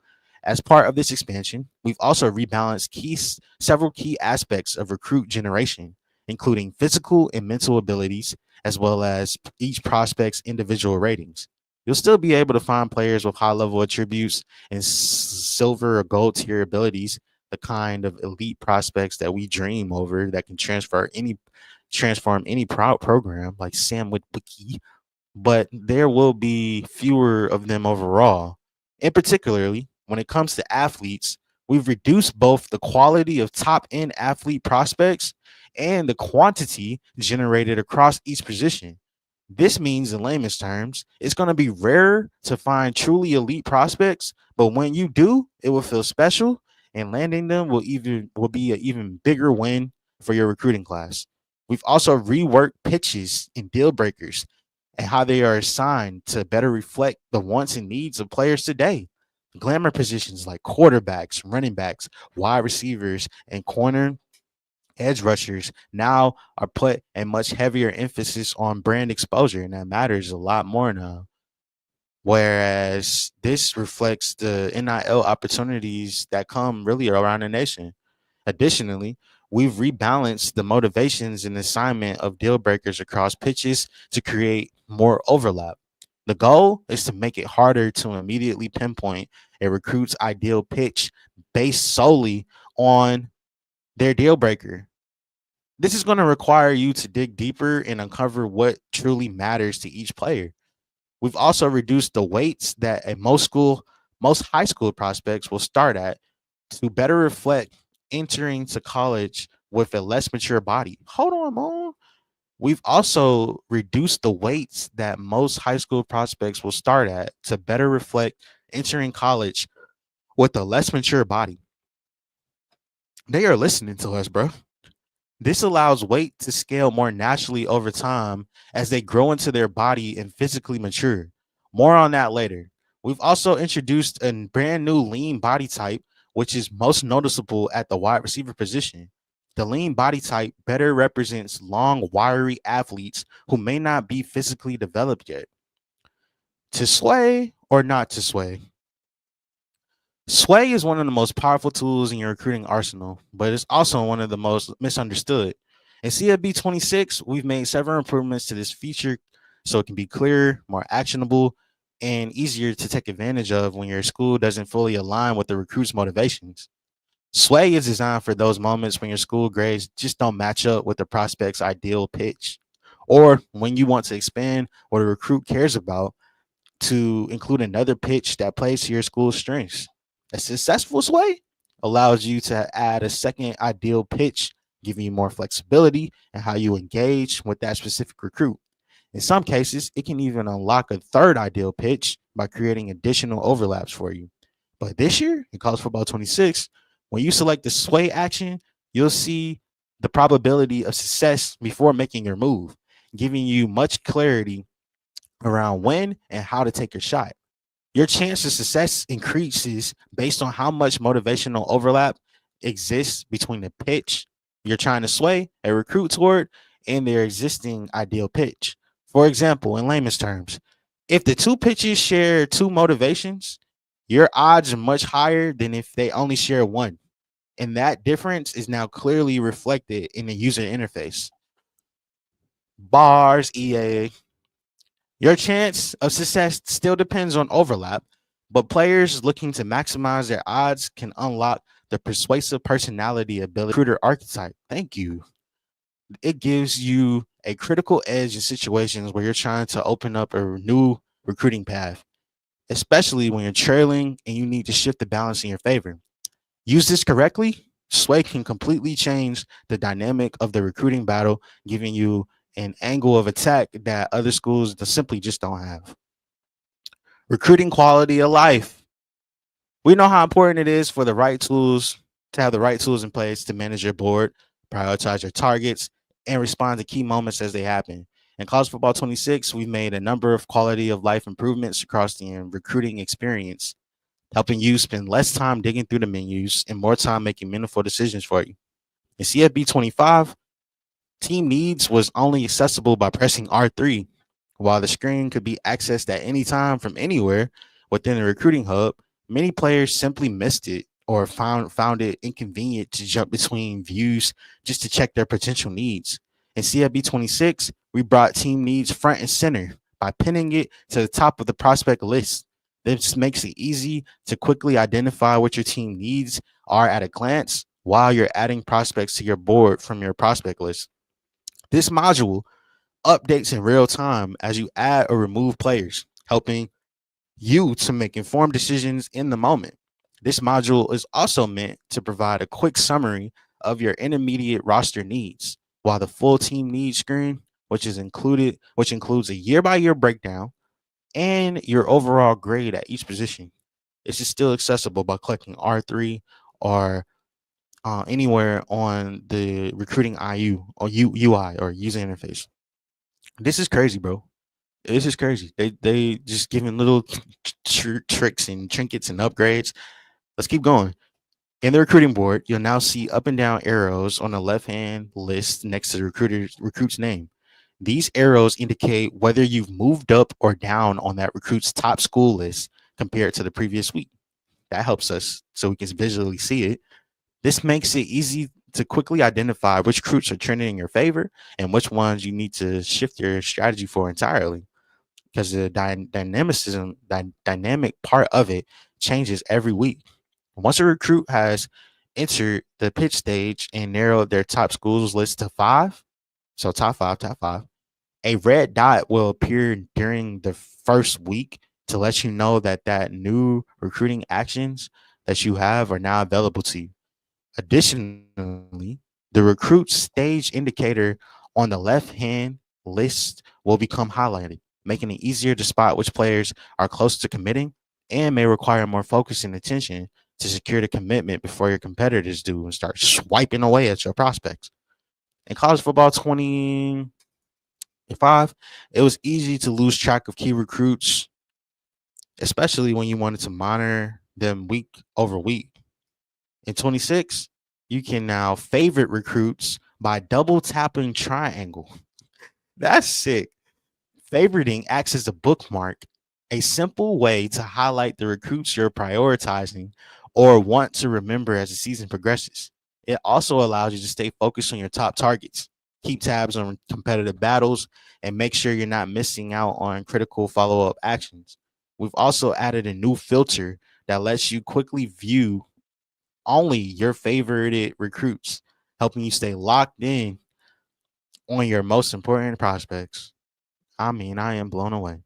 As part of this expansion, we've also rebalanced several key aspects of recruit generation, including physical and mental abilities, as well as each prospect's individual ratings. You'll still be able to find players with high level attributes and silver or gold tier abilities, the kind of elite prospects that we dream over that can transform any program like Sam Witwicky, but there will be fewer of them overall. And particularly when it comes to athletes, we've reduced both the quality of top end athlete prospects and the quantity generated across each position. This means, in layman's terms, it's going to be rare to find truly elite prospects, but when you do, it will feel special, and landing them will be an even bigger win for your recruiting class. We've also reworked pitches and deal breakers and how they are assigned to better reflect the wants and needs of players today. Glamour positions like quarterbacks, running backs, wide receivers, and corner edge rushers now are put a much heavier emphasis on brand exposure, and that matters a lot more now. Whereas this reflects the NIL opportunities that come really around the nation. Additionally, we've rebalanced the motivations and assignment of deal breakers across pitches to create more overlap. The goal is to make it harder to immediately pinpoint a recruit's ideal pitch based solely on their deal breaker. This is going to require you to dig deeper and uncover what truly matters to each player. We've also reduced the weights that most high school prospects will start at to better reflect entering to college with a less mature body. Hold on, Mom. We've also reduced the weights that most high school prospects will start at to better reflect entering college with a less mature body. They are listening to us, bro. This allows weight to scale more naturally over time as they grow into their body and physically mature. More on that later. We've also introduced a brand new lean body type, which is most noticeable at the wide receiver position. The lean body type better represents long, wiry athletes who may not be physically developed yet. To sway or not to sway? Sway is one of the most powerful tools in your recruiting arsenal, but it's also one of the most misunderstood. In CFB 26, we've made several improvements to this feature so it can be clearer, more actionable, and easier to take advantage of when your school doesn't fully align with the recruit's motivations. Sway is designed for those moments when your school grades just don't match up with the prospect's ideal pitch, or when you want to expand what a recruit cares about to include another pitch that plays to your school's strengths. A successful sway allows you to add a second ideal pitch, giving you more flexibility in how you engage with that specific recruit. In some cases, it can even unlock a third ideal pitch by creating additional overlaps for you. But this year in college football 26, when you select the sway action, you'll see the probability of success before making your move, giving you much clarity around when and how to take your shot. Your chance of success increases based on how much motivational overlap exists between the pitch you're trying to sway a recruit toward and their existing ideal pitch. For example, in layman's terms, if the two pitches share two motivations, your odds are much higher than if they only share one. And that difference is now clearly reflected in the user interface. Bars, EA, your chance of success still depends on overlap, but players looking to maximize their odds can unlock the persuasive personality ability recruiter archetype. Thank you. It gives you a critical edge in situations where you're trying to open up a new recruiting path, especially when you're trailing and you need to shift the balance in your favor. Use this correctly, Sway can completely change the dynamic of the recruiting battle, giving you an angle of attack that other schools simply just don't have. Recruiting quality of life. We know how important it is for the right tools to have the right tools in place to manage your board, prioritize your targets, and respond to key moments as they happen. In college football 26, we've made a number of quality of life improvements across the recruiting experience, helping you spend less time digging through the menus and more time making meaningful decisions for you. In CFB 25, team needs was only accessible by pressing R3. While the screen could be accessed at any time from anywhere within the recruiting hub, many players simply missed it or found it inconvenient to jump between views just to check their potential needs. In CFB 26, we brought team needs front and center by pinning it to the top of the prospect list. This makes it easy to quickly identify what your team needs are at a glance while you're adding prospects to your board from your prospect list. This module updates in real time as you add or remove players, helping you to make informed decisions in the moment. This module is also meant to provide a quick summary of your intermediate roster needs, while the full team needs screen, which includes a year-by-year breakdown and your overall grade at each position. This is still accessible by clicking R3 or anywhere on the recruiting IU or UI or user interface. This is crazy, bro. This is crazy. They just giving little tricks and trinkets and upgrades. Let's keep going. In the recruiting board, you'll now see up and down arrows on the left-hand list next to the recruit's name. These arrows indicate whether you've moved up or down on that recruit's top school list compared to the previous week. That helps us so we can visually see it. This makes it easy to quickly identify which recruits are trending in your favor and which ones you need to shift your strategy for entirely, because the dynamic part of it changes every week. Once a recruit has entered the pitch stage and narrowed their top schools list to five, so top five, a red dot will appear during the first week to let you know that new recruiting actions that you have are now available to you. Additionally, the recruit stage indicator on the left-hand list will become highlighted, making it easier to spot which players are close to committing and may require more focus and attention to secure the commitment before your competitors do and start swiping away at your prospects. In college football 25, it was easy to lose track of key recruits, especially when you wanted to monitor them week over week. In 26, you can now favorite recruits by double tapping triangle. That's sick. Favoriting acts as a bookmark, a simple way to highlight the recruits you're prioritizing or want to remember as the season progresses. It also allows you to stay focused on your top targets, keep tabs on competitive battles, and make sure you're not missing out on critical follow up actions. We've also added a new filter that lets you quickly view only your favorited recruits, helping you stay locked in on your most important prospects. I mean, I am blown away.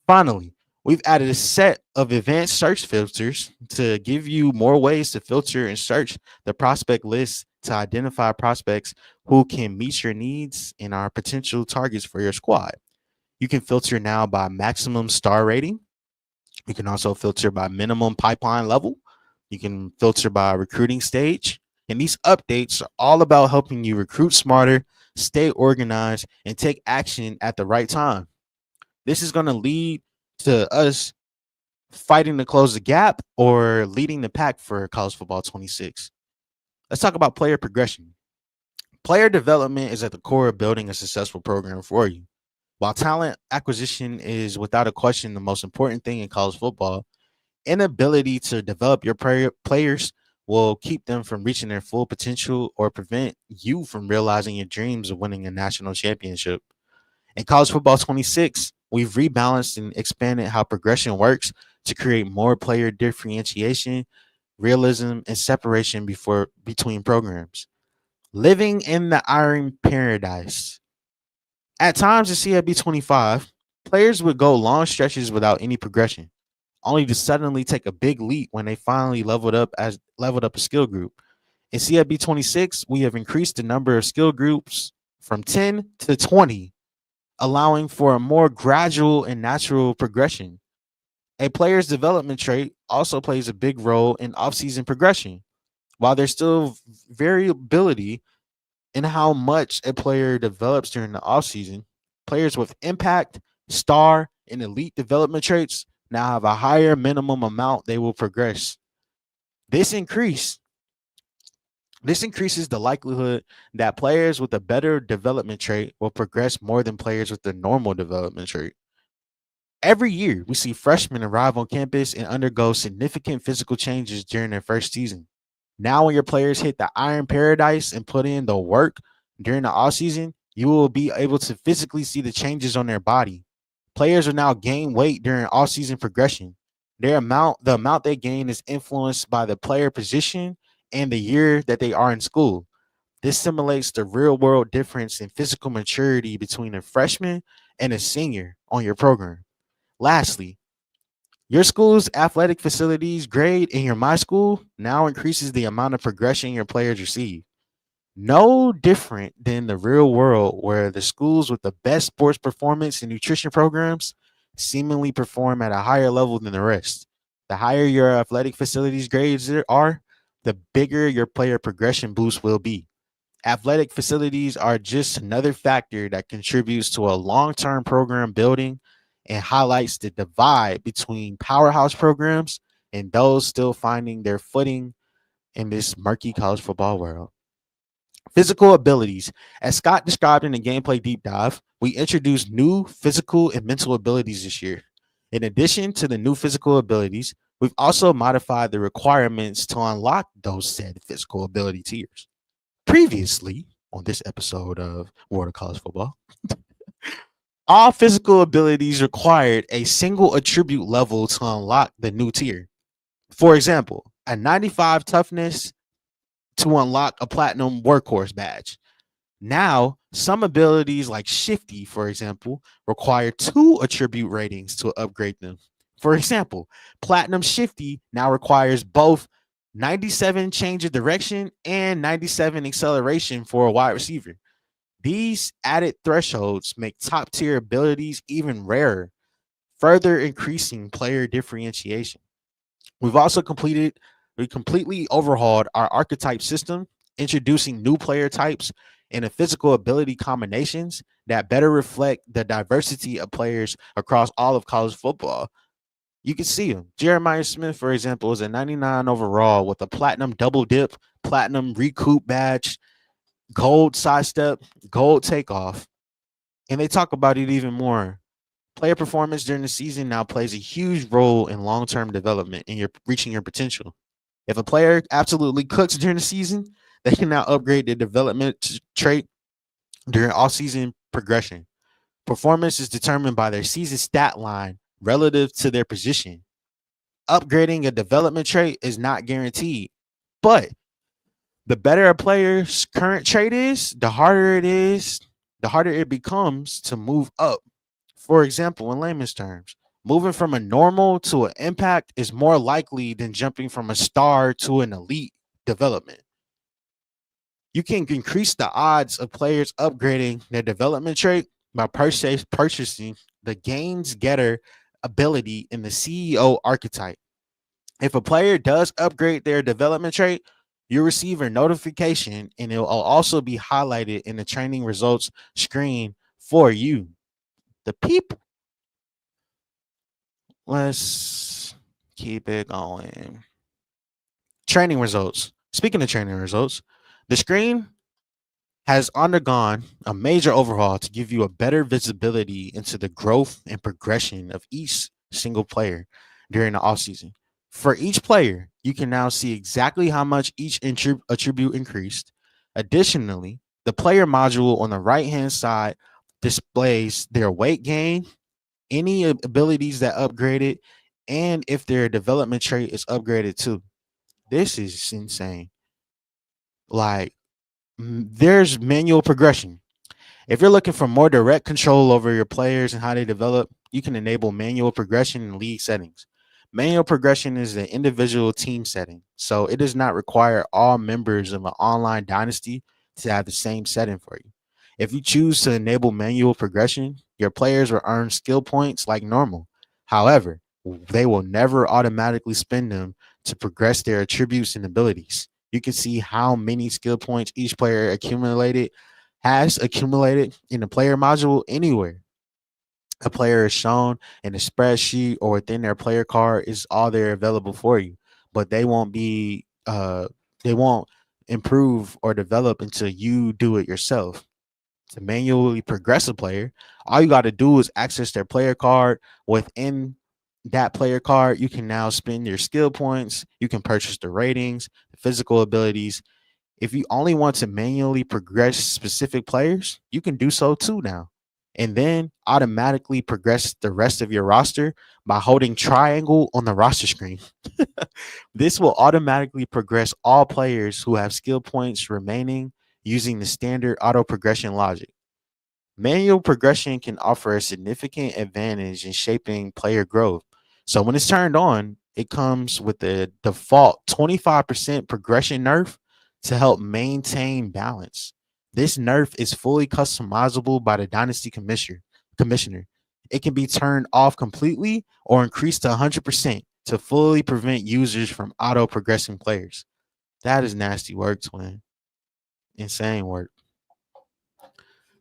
Finally, we've added a set of advanced search filters to give you more ways to filter and search the prospect list to identify prospects who can meet your needs and are potential targets for your squad. You can filter now by maximum star rating. You can also filter by minimum pipeline level. You can filter by recruiting stage. And these updates are all about helping you recruit smarter, stay organized, and take action at the right time. This is going to lead to us fighting to close the gap or leading the pack for college football 26. Let's talk about player progression. Player development is at the core of building a successful program for you. While talent acquisition is without a question the most important thing in college football, inability to develop your players will keep them from reaching their full potential or prevent you from realizing your dreams of winning a national championship. In college football 26, we've rebalanced and expanded how progression works to create more player differentiation, realism, and separation between programs. Living in the iron paradise. At times in CFB 25, players would go long stretches without any progression, only to suddenly take a big leap when they finally leveled up a skill group. In CFB 26, we have increased the number of skill groups from 10 to 20, allowing for a more gradual and natural progression. A player's development trait also plays a big role in offseason progression. While there's still variability in how much a player develops during the offseason, players with impact, star, and elite development traits now have a higher minimum amount they will progress. This increase this increases the likelihood that players with a better development trait will progress more than players with the normal development trait. Every year, we see freshmen arrive on campus and undergo significant physical changes during their first season. Now, when your players hit the iron paradise and put in the work during the offseason, you will be able to physically see the changes on their body. Players will now gain weight during offseason progression. The amount they gain is influenced by the player position and the year that they are in school. This simulates the real world difference in physical maturity between a freshman and a senior on your program. Lastly, your school's athletic facilities grade in your My School now increases the amount of progression your players receive. No different than the real world, where the schools with the best sports performance and nutrition programs seemingly perform at a higher level than the rest. The higher your athletic facilities grades are, the bigger your player progression boost will be. Athletic facilities are just another factor that contributes to a long term program building and highlights the divide between powerhouse programs and those still finding their footing in this murky college football world. Physical abilities. As Scott described in the gameplay deep dive, we introduced new physical and mental abilities this year. In addition to the new physical abilities, we've also modified the requirements to unlock those said physical ability tiers. Previously, on this episode of World of College Football, all physical abilities required a single attribute level to unlock the new tier. For example, a 95 toughness to unlock a platinum workhorse badge. Now, some abilities like Shifty, for example, require 2 attribute ratings to upgrade them. For example, Platinum Shifty now requires both 97 change of direction and 97 acceleration for a wide receiver. These added thresholds make top tier abilities even rarer, further increasing player differentiation. We've also we completely overhauled our archetype system, introducing new player types and the physical ability combinations that better reflect the diversity of players across all of college football. You can see him. Jeremiah Smith, for example, is a 99 overall with a platinum double dip, platinum recoup badge, gold sidestep, gold takeoff. And they talk about it even more. Player performance during the season now plays a huge role in long-term development and your reaching your potential. If a player absolutely cooks during the season, they can now upgrade their development trait during all-season progression. Performance is determined by their season stat line relative to their position. Upgrading a development trait is not guaranteed, but the better a player's current trait is, the harder it becomes to move up. For example, in layman's terms, moving from a normal to an impact is more likely than jumping from a star to an elite development. You can increase the odds of players upgrading their development trait by purchasing the gains getter ability in the CEO archetype. If a player does upgrade their development trait, you receive a notification and it will also be highlighted in the training results screen for you, the people. Let's keep it going. Training results. Speaking of training results, the screen has undergone a major overhaul to give you a better visibility into the growth and progression of each single player during the offseason. For each player, you can now see exactly how much each attribute increased. Additionally, the player module on the right hand side displays their weight gain, any abilities that upgraded, and if their development trait is upgraded too. This is insane. Like, there's manual progression. If you're looking for more direct control over your players and how they develop, you can enable manual progression in league settings. Manual progression is an individual team setting, so it does not require all members of an online dynasty to have the same setting for you. If you choose to enable manual progression, your players will earn skill points like normal. However, they will never automatically spend them to progress their attributes and abilities. You can see how many skill points each player has accumulated in the player module anywhere. A player is shown in a spreadsheet or within their player card is all they're available for you, but they won't improve or develop until you do it yourself. To manually progress a player, all you got to do is access their player card. Within that player card, you can now spend your skill points, you can purchase the ratings, the physical abilities. If you only want to manually progress specific players, you can do so too now. And then automatically progress the rest of your roster by holding triangle on the roster screen. This will automatically progress all players who have skill points remaining using the standard auto progression logic. Manual progression can offer a significant advantage in shaping player growth. So when it's turned on, it comes with the default 25% progression nerf to help maintain balance. This nerf is fully customizable by the Dynasty Commissioner. It can be turned off completely or increased to 100% to fully prevent users from auto progressing players. That is nasty work, twin. Insane work.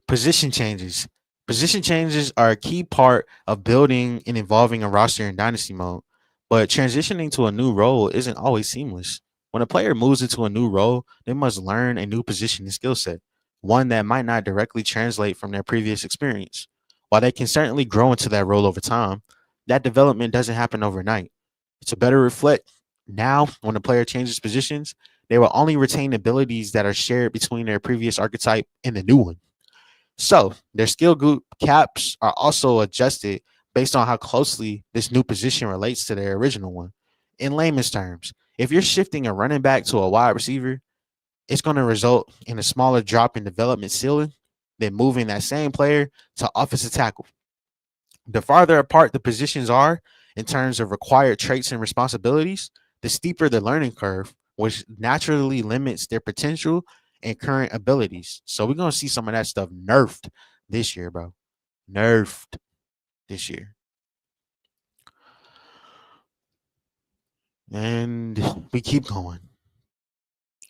Position changes. Position changes are a key part of building and evolving a roster in Dynasty mode, but transitioning to a new role isn't always seamless. When a player moves into a new role, they must learn a new position and skill set, one that might not directly translate from their previous experience. While they can certainly grow into that role over time, that development doesn't happen overnight. To better reflect, now when a player changes positions, they will only retain abilities that are shared between their previous archetype and the new one. So their skill group caps are also adjusted based on how closely this new position relates to their original one. In layman's terms, if you're shifting a running back to a wide receiver, it's going to result in a smaller drop in development ceiling than moving that same player to offensive tackle. The farther apart the positions are in terms of required traits and responsibilities, the steeper the learning curve, which naturally limits their potential and current abilities. So we're gonna see some of that stuff nerfed this year, bro. Nerfed this year. And we keep going.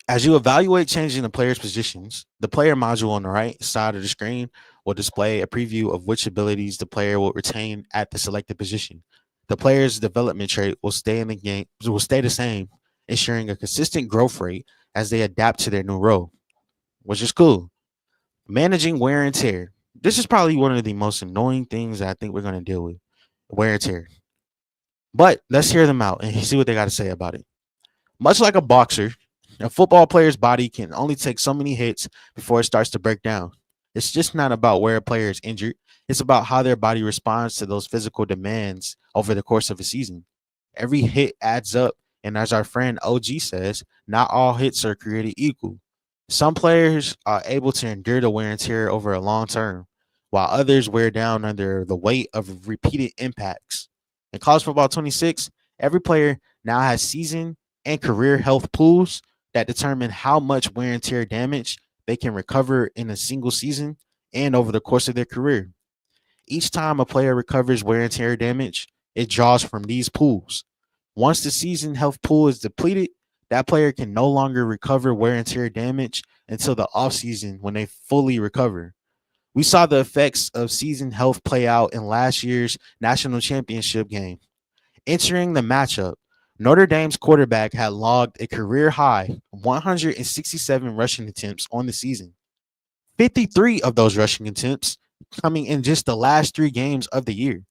As you evaluate changing the player's positions, the player module on the right side of the screen will display a preview of which abilities the player will retain at the selected position. The player's development trait will stay the same, ensuring a consistent growth rate as they adapt to their new role, which is cool. Managing wear and tear. This is probably one of the most annoying things that I think we're going to deal with. Wear and tear. But let's hear them out and see what they got to say about it. Much like a boxer, a football player's body can only take so many hits before it starts to break down. It's just not about where a player is injured. It's about how their body responds to those physical demands over the course of a season. Every hit adds up. And as our friend OG says, not all hits are created equal. Some players are able to endure the wear and tear over a long term, while others wear down under the weight of repeated impacts. In college football 26, every player now has season and career health pools that determine how much wear and tear damage they can recover in a single season and over the course of their career. Each time a player recovers wear and tear damage, it draws from these pools. Once the season health pool is depleted, that player can no longer recover wear and tear damage until the offseason when they fully recover. We saw the effects of season health play out in last year's national championship game. Entering the matchup, Notre Dame's quarterback had logged a career high 167 rushing attempts on the season. 53 of those rushing attempts coming in just the last 3 games of the year.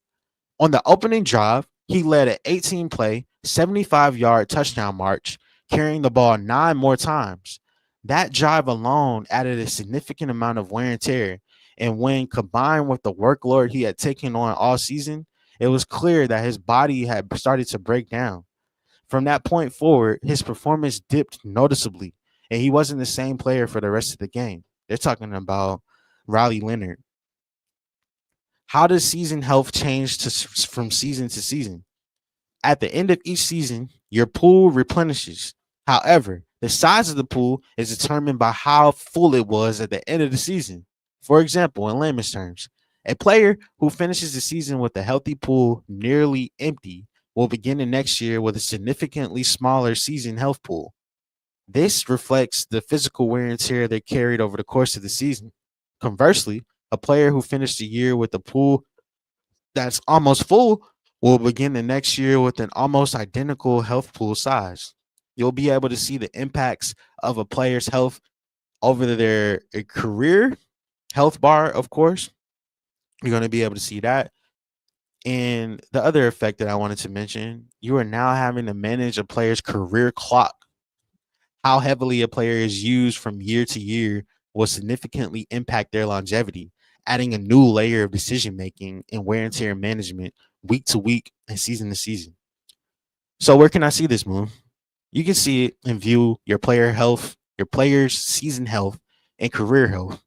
On the opening drive, he led an 18 play, 75-yard touchdown march, carrying the ball 9 more times. That drive alone added a significant amount of wear and tear. And when combined with the workload he had taken on all season, it was clear that his body had started to break down. From that point forward, his performance dipped noticeably, and he wasn't the same player for the rest of the game. They're talking about Riley Leonard. How does season health change from season to season? At the end of each season, your pool replenishes. However, the size of the pool is determined by how full it was at the end of the season. For example, in layman's terms, a player who finishes the season with a healthy pool nearly empty will begin the next year with a significantly smaller season health pool. This reflects the physical wear and tear they carried over the course of the season. Conversely, a player who finished the year with a pool that's almost full will begin the next year with an almost identical health pool size. You'll be able to see the impacts of a player's health over their career health bar, of course. You're going to be able to see that. And the other effect that I wanted to mention, you are now having to manage a player's career clock. How heavily a player is used from year to year will significantly impact their longevity, adding a new layer of decision making and wear and tear management week to week and season to season. So, where can I see this move? You can see it and view your player health, your player's season health, and career health.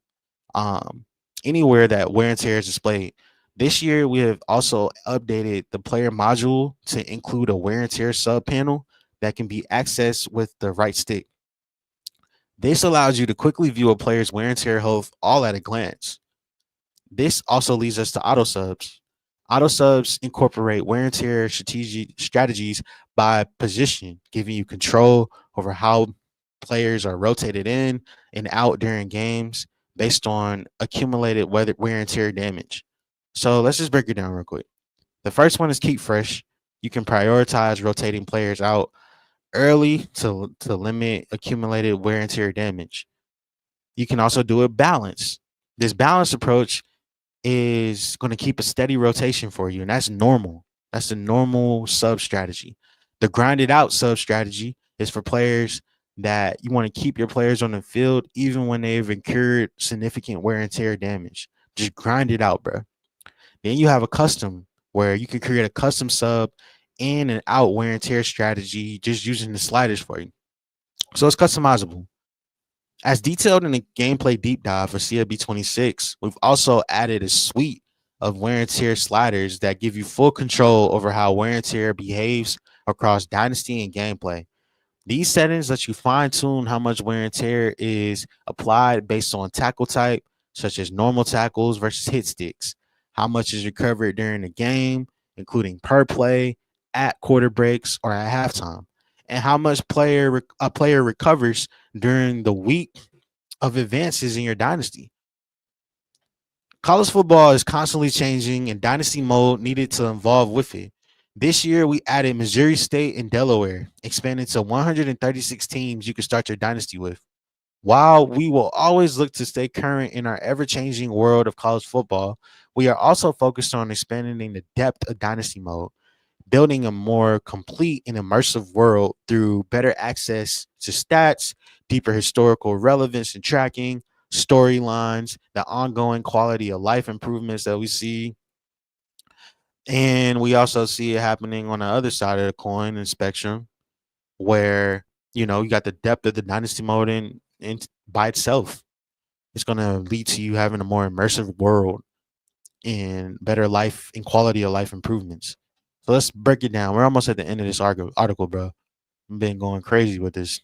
Um, Anywhere that wear and tear is displayed. This year, we have also updated the player module to include a wear and tear sub panel that can be accessed with the right stick. This allows you to quickly view a player's wear and tear health all at a glance. This also leads us to auto subs. Auto subs incorporate wear and tear strategies by position, giving you control over how players are rotated in and out during games based on accumulated wear and tear damage. So let's just break it down real quick. The first one is keep fresh. You can prioritize rotating players out early to limit accumulated wear and tear damage. You can also do a balance. This balanced approach is going to keep a steady rotation for you, and that's normal. That's the normal sub strategy. The grinded out sub strategy is for players that you want to keep your players on the field even when they've incurred significant wear and tear damage. Just grind it out, bro. Then you have a custom where you can create a custom sub in and out wear and tear strategy just using the sliders for you. So it's customizable. As detailed in the gameplay deep dive for CFB 26, we've also added a suite of wear and tear sliders that give you full control over how wear and tear behaves across Dynasty and gameplay. These settings let you fine tune how much wear and tear is applied based on tackle type, such as normal tackles versus hit sticks, how much is recovered during the game, including per play, at quarter breaks, or at halftime, and how much a player recovers during the week of advances in your dynasty. College football is constantly changing, and dynasty mode needed to evolve with it. This year, we added Missouri State and Delaware, expanding to 136 teams you can start your dynasty with. While we will always look to stay current in our ever-changing world of college football, we are also focused on expanding the depth of dynasty mode, building a more complete and immersive world through better access to stats, deeper historical relevance and tracking, storylines, the ongoing quality of life improvements that we see. And we also see it happening on the other side of the coin and spectrum, where you got the depth of the dynasty mode in by itself. It's gonna lead to you having a more immersive world and better life and quality of life improvements. So let's break it down. We're almost at the end of this article, bro. I've been going crazy with this.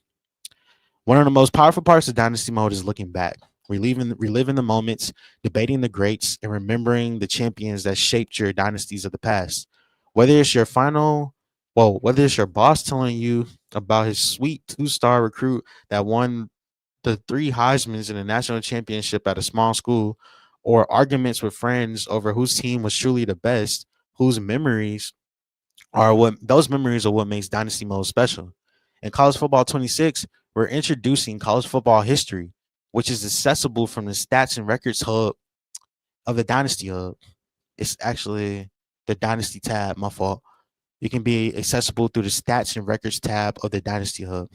One of the most powerful parts of Dynasty Mode is looking back, reliving the moments, debating the greats, and remembering the champions that shaped your dynasties of the past. Whether it's your final, whether it's your boss telling you about his sweet two-star recruit that won the three Heismans in a national championship at a small school, or arguments with friends over whose team was truly the best, whose memories are what makes Dynasty Mode special. In College Football 26, we're introducing college football history, which is accessible from the stats and records hub of the Dynasty Hub. It's actually the Dynasty tab, my fault. It can be accessible through the stats and records tab of the Dynasty Hub.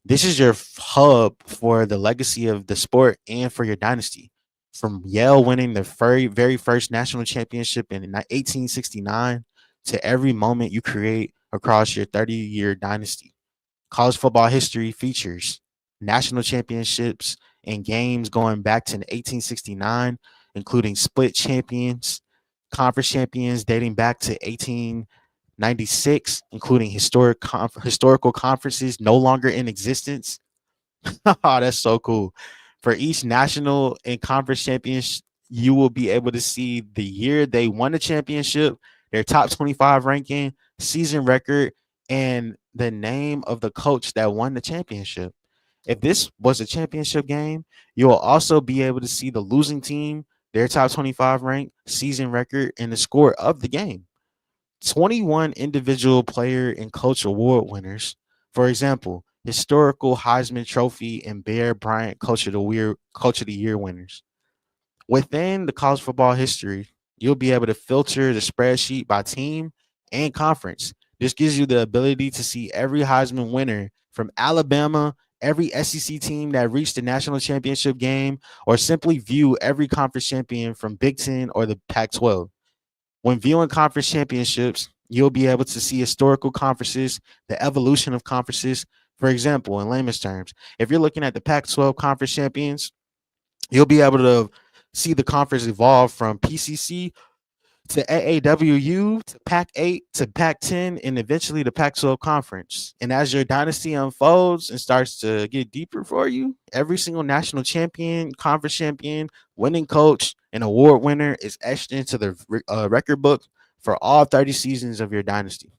This is your hub for the legacy of the sport and for your dynasty. From Yale winning the very first national championship in 1869 to every moment you create across your 30-year dynasty. College football history features national championships and games going back to 1869, including split champions, conference champions dating back to 1896, including historical conferences no longer in existence. Oh, that's so cool. For each national and conference champions, you will be able to see the year they won the championship, their top 25 ranking, season record, and the name of the coach that won the championship. If this was a championship game, you will also be able to see the losing team, their top 25 rank, season record, and the score of the game. 21 individual player and coach award winners. For example, historical Heisman Trophy and Bear Bryant Coach of the Year winners. Within the college football history, you'll be able to filter the spreadsheet by team and conference. This gives you the ability to see every Heisman winner from Alabama, every SEC team that reached the national championship game, or simply view every conference champion from Big Ten or the Pac 12. When viewing conference championships, you'll be able to see historical conferences, the evolution of conferences. For example, in layman's terms, if you're looking at the Pac 12 conference champions, you'll be able to see the conference evolve from PCC to AAWU to Pac 8 to Pac 10 and eventually the Pac 12 conference. And as your dynasty unfolds and starts to get deeper for you, every single national champion, conference champion, winning coach, and award winner is etched into the record book for all 30 seasons of your dynasty.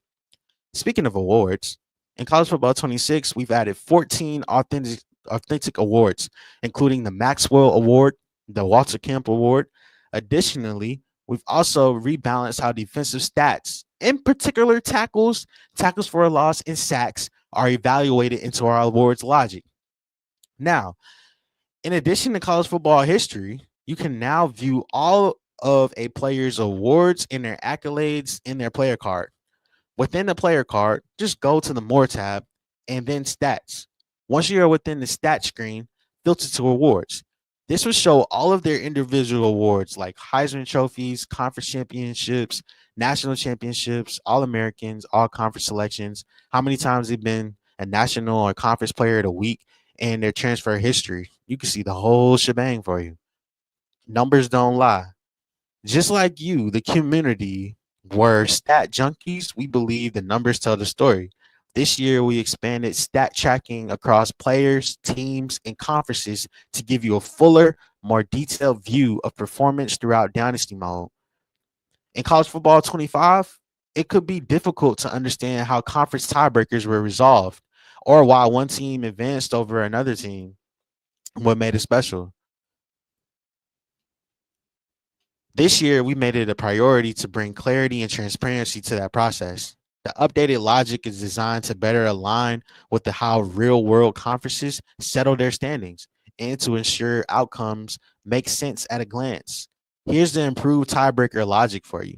Speaking of awards, in College Football 26, we've added 14 authentic awards, including the Maxwell Award, the Walter Camp Award. Additionally, we've also rebalanced how defensive stats, in particular tackles for a loss, and sacks, are evaluated into our awards logic. Now, in addition to college football history, you can now view all of a player's awards and their accolades in their player card. Within the player card, just go to the More tab and then Stats. Once you are within the Stats screen, filter to Awards. This will show all of their individual awards like Heisman trophies, conference championships, national championships, All-Americans, all conference selections, how many times they've been a national or conference player of the week, and their transfer history. You can see the whole shebang for you. Numbers don't lie. Just like you, the community were stat junkies. We believe the numbers tell the story. This year, we expanded stat tracking across players, teams, and conferences to give you a fuller, more detailed view of performance throughout Dynasty Mode. In College Football 25, it could be difficult to understand how conference tiebreakers were resolved or why one team advanced over another team. What made it special? This year, we made it a priority to bring clarity and transparency to that process. The updated logic is designed to better align with how real world conferences settle their standings and to ensure outcomes make sense at a glance. Here's the improved tiebreaker logic for you.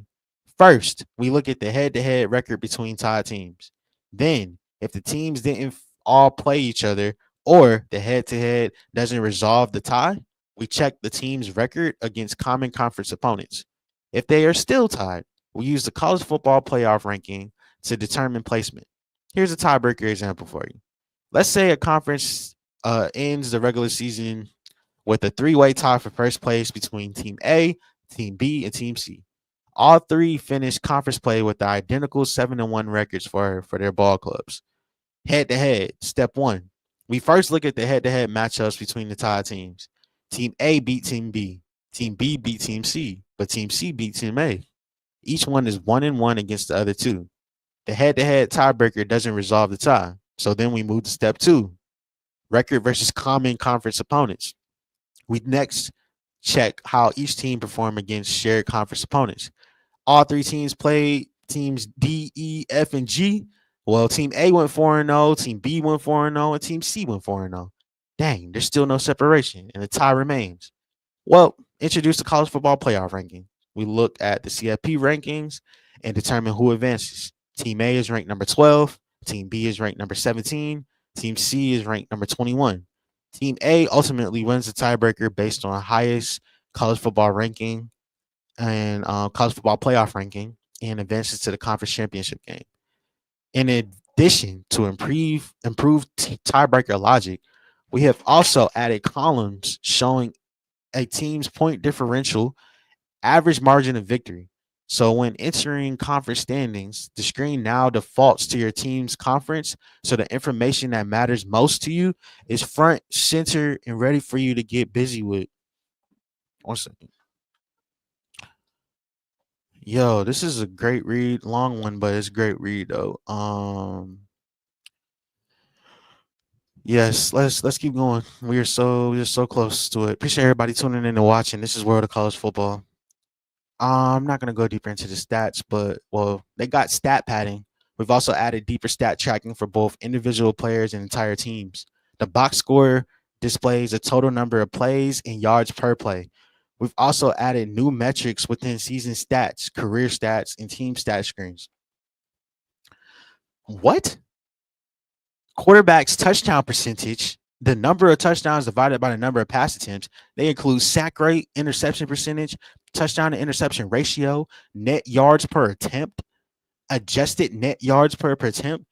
First, we look at the head to head record between tied teams. Then, if the teams didn't all play each other or the head-to-head doesn't resolve the tie, we check the team's record against common conference opponents. If they are still tied, we use the college football playoff ranking to determine placement. Here's a tiebreaker example for you. Let's say a conference ends the regular season with a three-way tie for first place between Team A, Team B, and Team C. All three finished conference play with the identical 7-1 records for their ball clubs. Head to head, step one. We first look at the head to head matchups between the tied teams. Team A beat Team B. Team B beat Team C, but Team C beat Team A. Each one is 1-1 against the other two. The head to head tiebreaker doesn't resolve the tie. So then we move to step two, record versus common conference opponents. We next check how each team performed against shared conference opponents. All three teams played teams D, E, F, and G. Well, Team A went 4-0, Team B went 4-0, and Team C went 4-0. Dang, there's still no separation, and the tie remains. Well, introduce the college football playoff ranking. We look at the CFP rankings and determine who advances. Team A is ranked number 12, Team B is ranked number 17, Team C is ranked number 21. Team A ultimately wins the tiebreaker based on highest college football ranking and college football playoff ranking and advances to the conference championship game. In addition to improved tiebreaker logic, we have also added columns showing a team's point differential, average margin of victory. So when entering conference standings, the screen now defaults to your team's conference. So the information that matters most to you is front, center, and ready for you to get busy with. 1 second. Yo, this is a great read, long one, but it's a great read though. Yes, let's keep going. We're so close to it. Appreciate everybody tuning in and watching. This is World of College Football. I'm not gonna go deeper into the stats, but well, they got stat padding. We've also added deeper stat tracking for both individual players and entire teams. The box score displays the total number of plays and yards per play. We've also added new metrics within season stats, career stats, and team stat screens. What? Quarterback's touchdown percentage, the number of touchdowns divided by the number of pass attempts. They include sack rate, interception percentage, touchdown to interception ratio, net yards per attempt, adjusted net yards per attempt.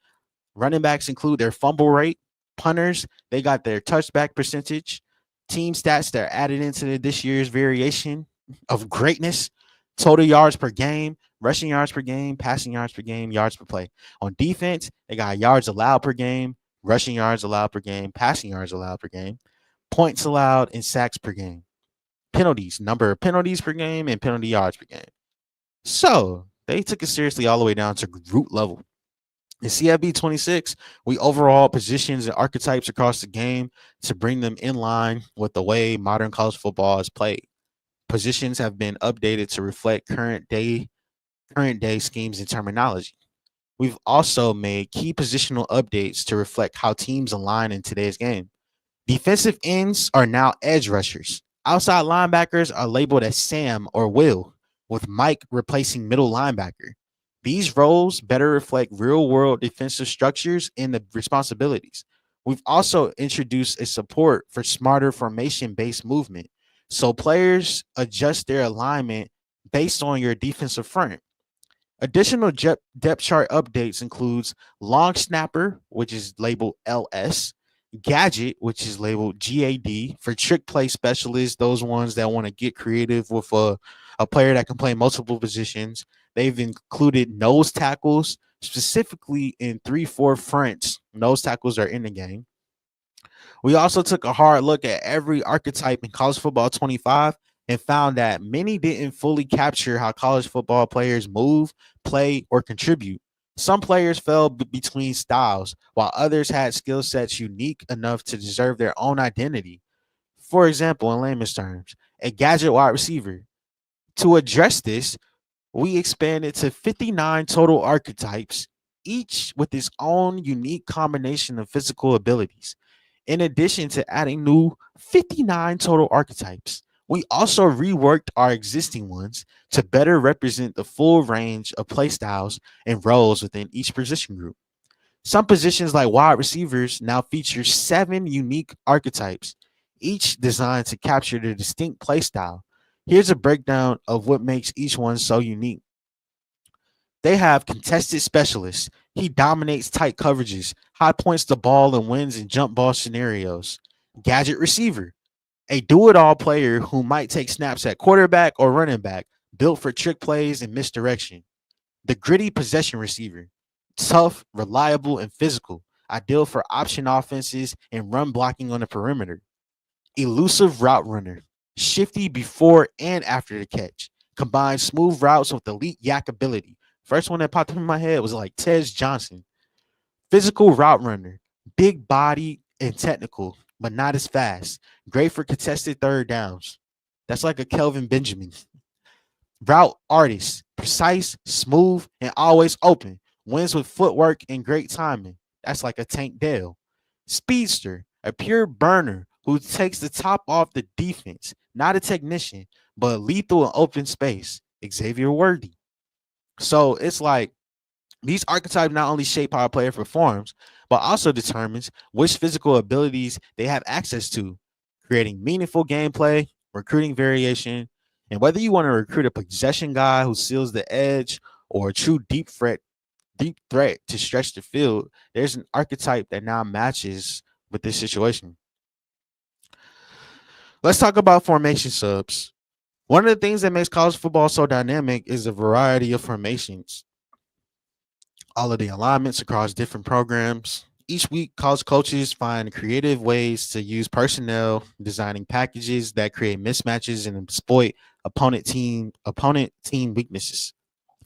Running backs include their fumble rate. Punters, they got their touchback percentage. Team stats that are added into this year's variation of greatness. Total yards per game, rushing yards per game, passing yards per game, yards per play. On defense, they got yards allowed per game, rushing yards allowed per game, passing yards allowed per game, points allowed, and sacks per game. Penalties, number of penalties per game, and penalty yards per game. So they took it seriously all the way down to root level. In CFB 26, we overhaul positions and archetypes across the game to bring them in line with the way modern college football is played. Positions have been updated to reflect current day schemes and terminology. We've also made key positional updates to reflect how teams align in today's game. Defensive ends are now edge rushers. Outside linebackers are labeled as Sam or Will, with Mike replacing middle linebacker. These roles better reflect real-world defensive structures and the responsibilities. We've also introduced a support for smarter formation-based movement, so players adjust their alignment based on your defensive front. Additional depth chart updates includes long snapper, which is labeled LS, gadget, which is labeled GAD for trick play specialists, those ones that want to get creative with a player that can play multiple positions. They've included nose tackles, specifically in 3-4 fronts. Nose tackles are in the game. We also took a hard look at every archetype in college football 25 and found that many didn't fully capture how college football players move, play, or contribute. Some players fell between styles, while others had skill sets unique enough to deserve their own identity. For example, in layman's terms, a gadget wide receiver. To address this, we expanded to 59 total archetypes, each with its own unique combination of physical abilities. In addition to adding new 59 total archetypes, we also reworked our existing ones to better represent the full range of playstyles and roles within each position group. Some positions like wide receivers now feature 7 unique archetypes, each designed to capture their distinct play style. Here's a breakdown of what makes each one so unique. They have contested specialists. He dominates tight coverages, high points the ball and wins in jump ball scenarios. Gadget receiver, a do-it-all player who might take snaps at quarterback or running back, built for trick plays and misdirection. The gritty possession receiver, tough, reliable, and physical, ideal for option offenses and run blocking on the perimeter. Elusive route runner, shifty before and after the catch, combines smooth routes with elite yak ability. First one that popped up in my head was like Tez Johnson. Physical route runner, big body and technical, but not as fast. Great for contested third downs. That's like a Kelvin Benjamin. Route artist, precise, smooth, and always open. Wins with footwork and great timing. That's like a Tank Dell. Speedster, a pure burner who takes the top off the defense. Not a technician, but lethal in open space. Xavier Worthy. So it's like these archetypes not only shape how a player performs, but also determines which physical abilities they have access to, creating meaningful gameplay, recruiting variation, and whether you want to recruit a possession guy who seals the edge or a true deep threat to stretch the field, there's an archetype that now matches with this situation. Let's talk about formation subs. One of the things that makes college football so dynamic is the variety of formations, all of the alignments across different programs. Each week, college coaches find creative ways to use personnel, designing packages that create mismatches and exploit opponent team weaknesses.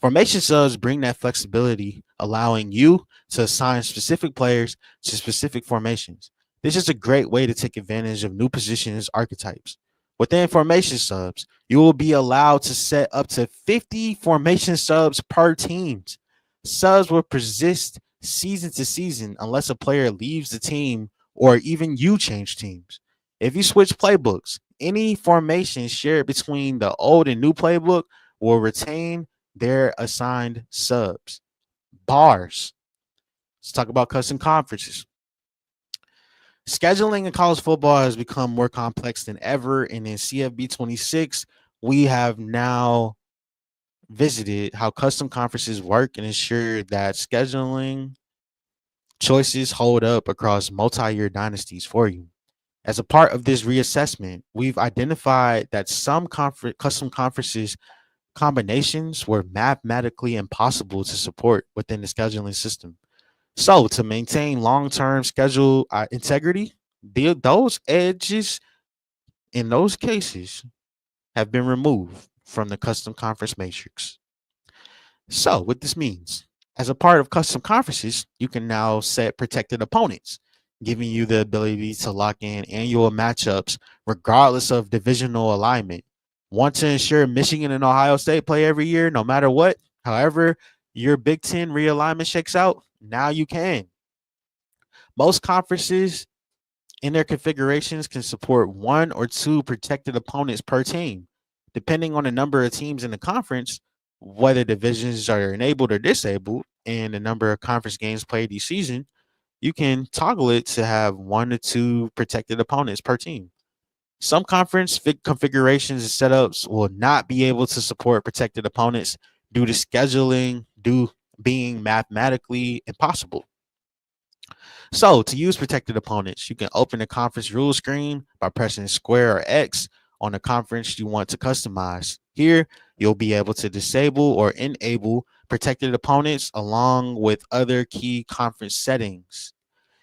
Formation subs bring that flexibility, allowing you to assign specific players to specific formations. This is a great way to take advantage of new positions archetypes. Within formation subs, you will be allowed to set up to 50 formation subs per team. Subs will persist season to season unless a player leaves the team or even you change teams. If you switch playbooks, any formation shared between the old and new playbook will retain their assigned subs. Bars. Let's talk about custom conferences. Scheduling in college football has become more complex than ever. And in CFB 26, we have now visited how custom conferences work and ensure that scheduling choices hold up across multi-year dynasties for you. As a part of this reassessment, we've identified that some custom conferences combinations were mathematically impossible to support within the scheduling system. So, to maintain long-term schedule integrity, those edges in those cases have been removed from the custom conference matrix. So, what this means, as a part of custom conferences, you can now set protected opponents, giving you the ability to lock in annual matchups regardless of divisional alignment. Want to ensure Michigan and Ohio State play every year, no matter what? However, your Big Ten realignment shakes out, now you can. Most conferences in their configurations can support 1 or 2 protected opponents per team. Depending on the number of teams in the conference, whether divisions are enabled or disabled, and the number of conference games played each season, you can toggle it to have 1 to 2 protected opponents per team. Some conference configurations and setups will not be able to support protected opponents due to scheduling due being mathematically impossible. So to use protected opponents, you can open the conference rules screen by pressing square or X on the conference you want to customize. Here, you'll be able to disable or enable protected opponents along with other key conference settings.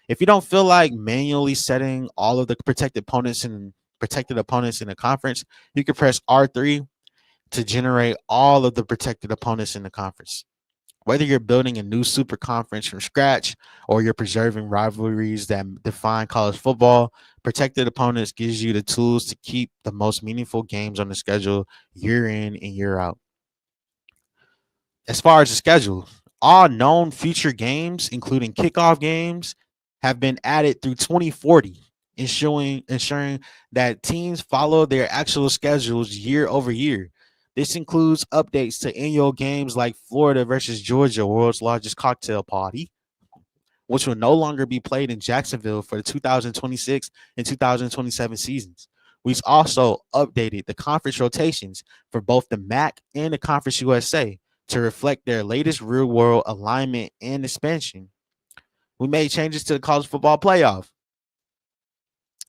If you don't feel like manually setting all of the protected opponents in the conference, you can press R3 to generate all of the protected opponents in the conference. Whether you're building a new super conference from scratch or you're preserving rivalries that define college football, protected opponents gives you the tools to keep the most meaningful games on the schedule year in and year out. As far as the schedule, all known future games, including kickoff games, have been added through 2040, ensuring that teams follow their actual schedules year over year. This includes updates to annual games like Florida versus Georgia, world's largest cocktail party, which will no longer be played in Jacksonville for the 2026 and 2027 seasons. We've also updated the conference rotations for both the MAC and the Conference USA to reflect their latest real world alignment and expansion. We made changes to the college football playoff.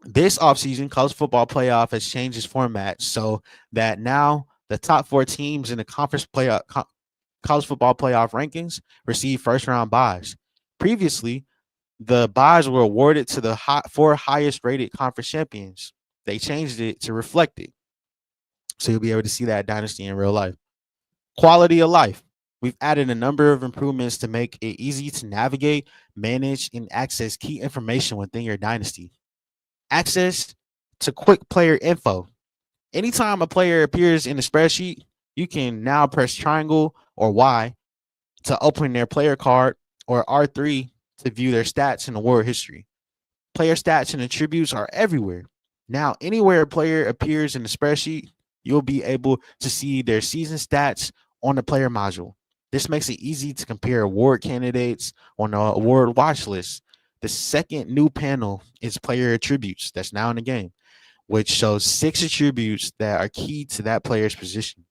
This offseason, college football playoff has changed its format so that now the top four teams in the conference playoff college football playoff rankings receive first round buys. Previously, the buys were awarded to the four highest rated conference champions. They changed it to reflect it. So you'll be able to see that dynasty in real life. Quality of life. We've added a number of improvements to make it easy to navigate, manage, and access key information within your dynasty. Access to quick player info. Anytime a player appears in the spreadsheet, you can now press triangle or Y to open their player card or R3 to view their stats and award history. Player stats and attributes are everywhere. Now, anywhere a player appears in the spreadsheet, you'll be able to see their season stats on the player module. This makes it easy to compare award candidates on the award watch list. The second new panel is player attributes that's now in the game, which shows 6 attributes that are key to that player's position.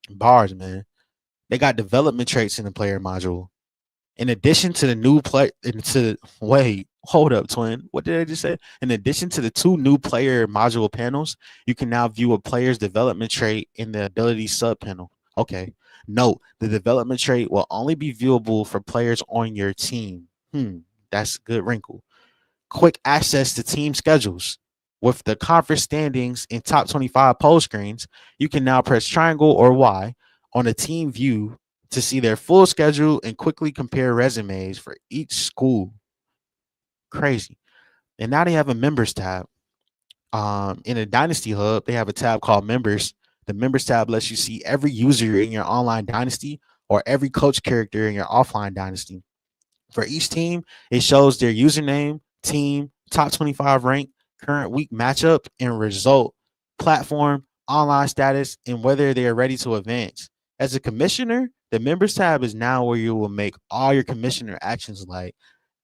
Bars, man. They got development traits in the player module. In addition to the new play, hold up, twin. What did I just say? In addition to the 2 new player module panels, you can now view a player's development trait in the ability sub panel. Okay. Note, the development trait will only be viewable for players on your team. That's a good wrinkle. Quick access to team schedules. With the conference standings and top 25 poll screens, you can now press triangle or Y on a team view to see their full schedule and quickly compare resumes for each school. Crazy. And now they have a members tab. In a Dynasty Hub, they have a tab called Members. The Members tab lets you see every user in your online Dynasty or every coach character in your offline Dynasty. For each team, it shows their username, team, top 25 rank, current week matchup, and result, platform, online status, and whether they are ready to advance. As a commissioner, the Members tab is now where you will make all your commissioner actions like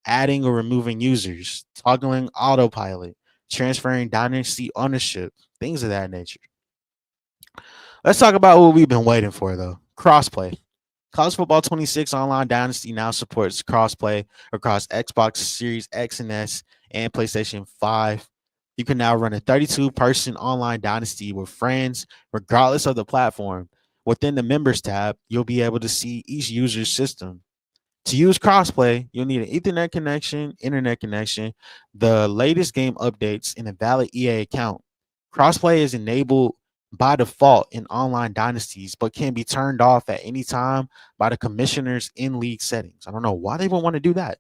adding or removing users, toggling autopilot, transferring dynasty ownership, things of that nature. Let's talk about what we've been waiting for, though. Crossplay. College Football 26 Online Dynasty now supports crossplay across Xbox Series X and S and PlayStation 5. You can now run a 32-person online dynasty with friends, regardless of the platform. Within the Members tab, you'll be able to see each user's system. To use crossplay, you'll need an Ethernet connection, internet connection, the latest game updates, and a valid EA account. Crossplay is enabled by default in online dynasties, but can be turned off at any time by the commissioners in league settings. I don't know why they would want to do that,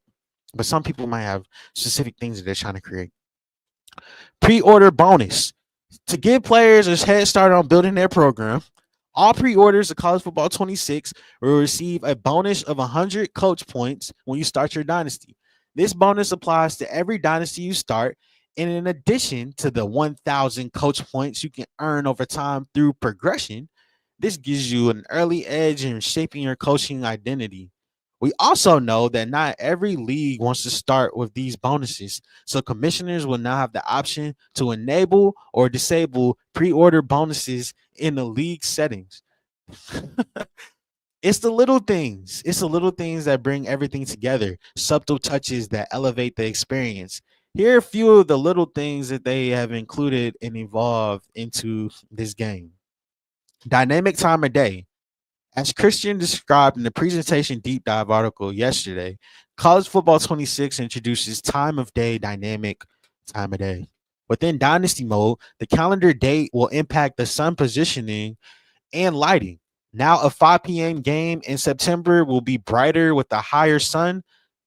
but some people might have specific things that they're trying to create. Pre-order bonus. To give players a head start on building their program, all pre-orders of College Football 26 will receive a bonus of 100 coach points when you start your dynasty. This bonus applies to every dynasty you start, and in addition to the 1,000 coach points you can earn over time through progression, this gives you an early edge in shaping your coaching identity. We also know that not every league wants to start with these bonuses, so commissioners will now have the option to enable or disable pre-order bonuses in the league settings. It's the little things. It's the little things that bring everything together, subtle touches that elevate the experience. Here are a few of the little things that they have included and evolved into this game. Dynamic time of day. As Christian described in the presentation deep dive article yesterday, College Football 26 introduces time of day dynamic time of day. Within Dynasty mode, the calendar date will impact the sun positioning and lighting. Now, a 5 p.m. game in September will be brighter with a higher sun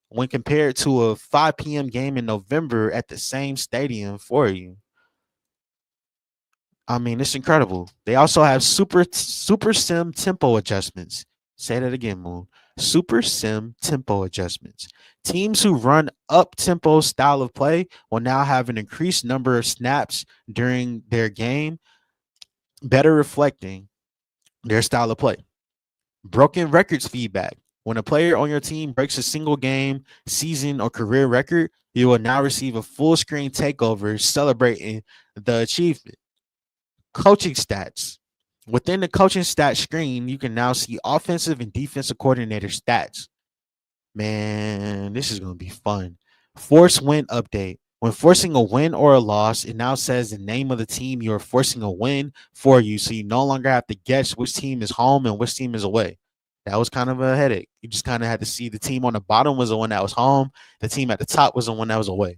when compared to a 5 p.m. game in November at the same stadium for you. I mean, it's incredible. They also have super sim tempo adjustments. Say that again, Moon. Super sim tempo adjustments. Teams who run up tempo style of play will now have an increased number of snaps during their game, better reflecting their style of play. Broken records feedback. When a player on your team breaks a single game, season, or career record, you will now receive a full screen takeover celebrating the achievement. Coaching stats. Within the coaching stat screen, you can now see offensive and defensive coordinator stats. Man, this is going to be fun. Force win update. When forcing a win or a loss, it now says the name of the team you are forcing a win for you. So you no longer have to guess which team is home and which team is away. That was kind of a headache. You just kind of had to see the team on the bottom was the one that was home. The team at the top was the one that was away.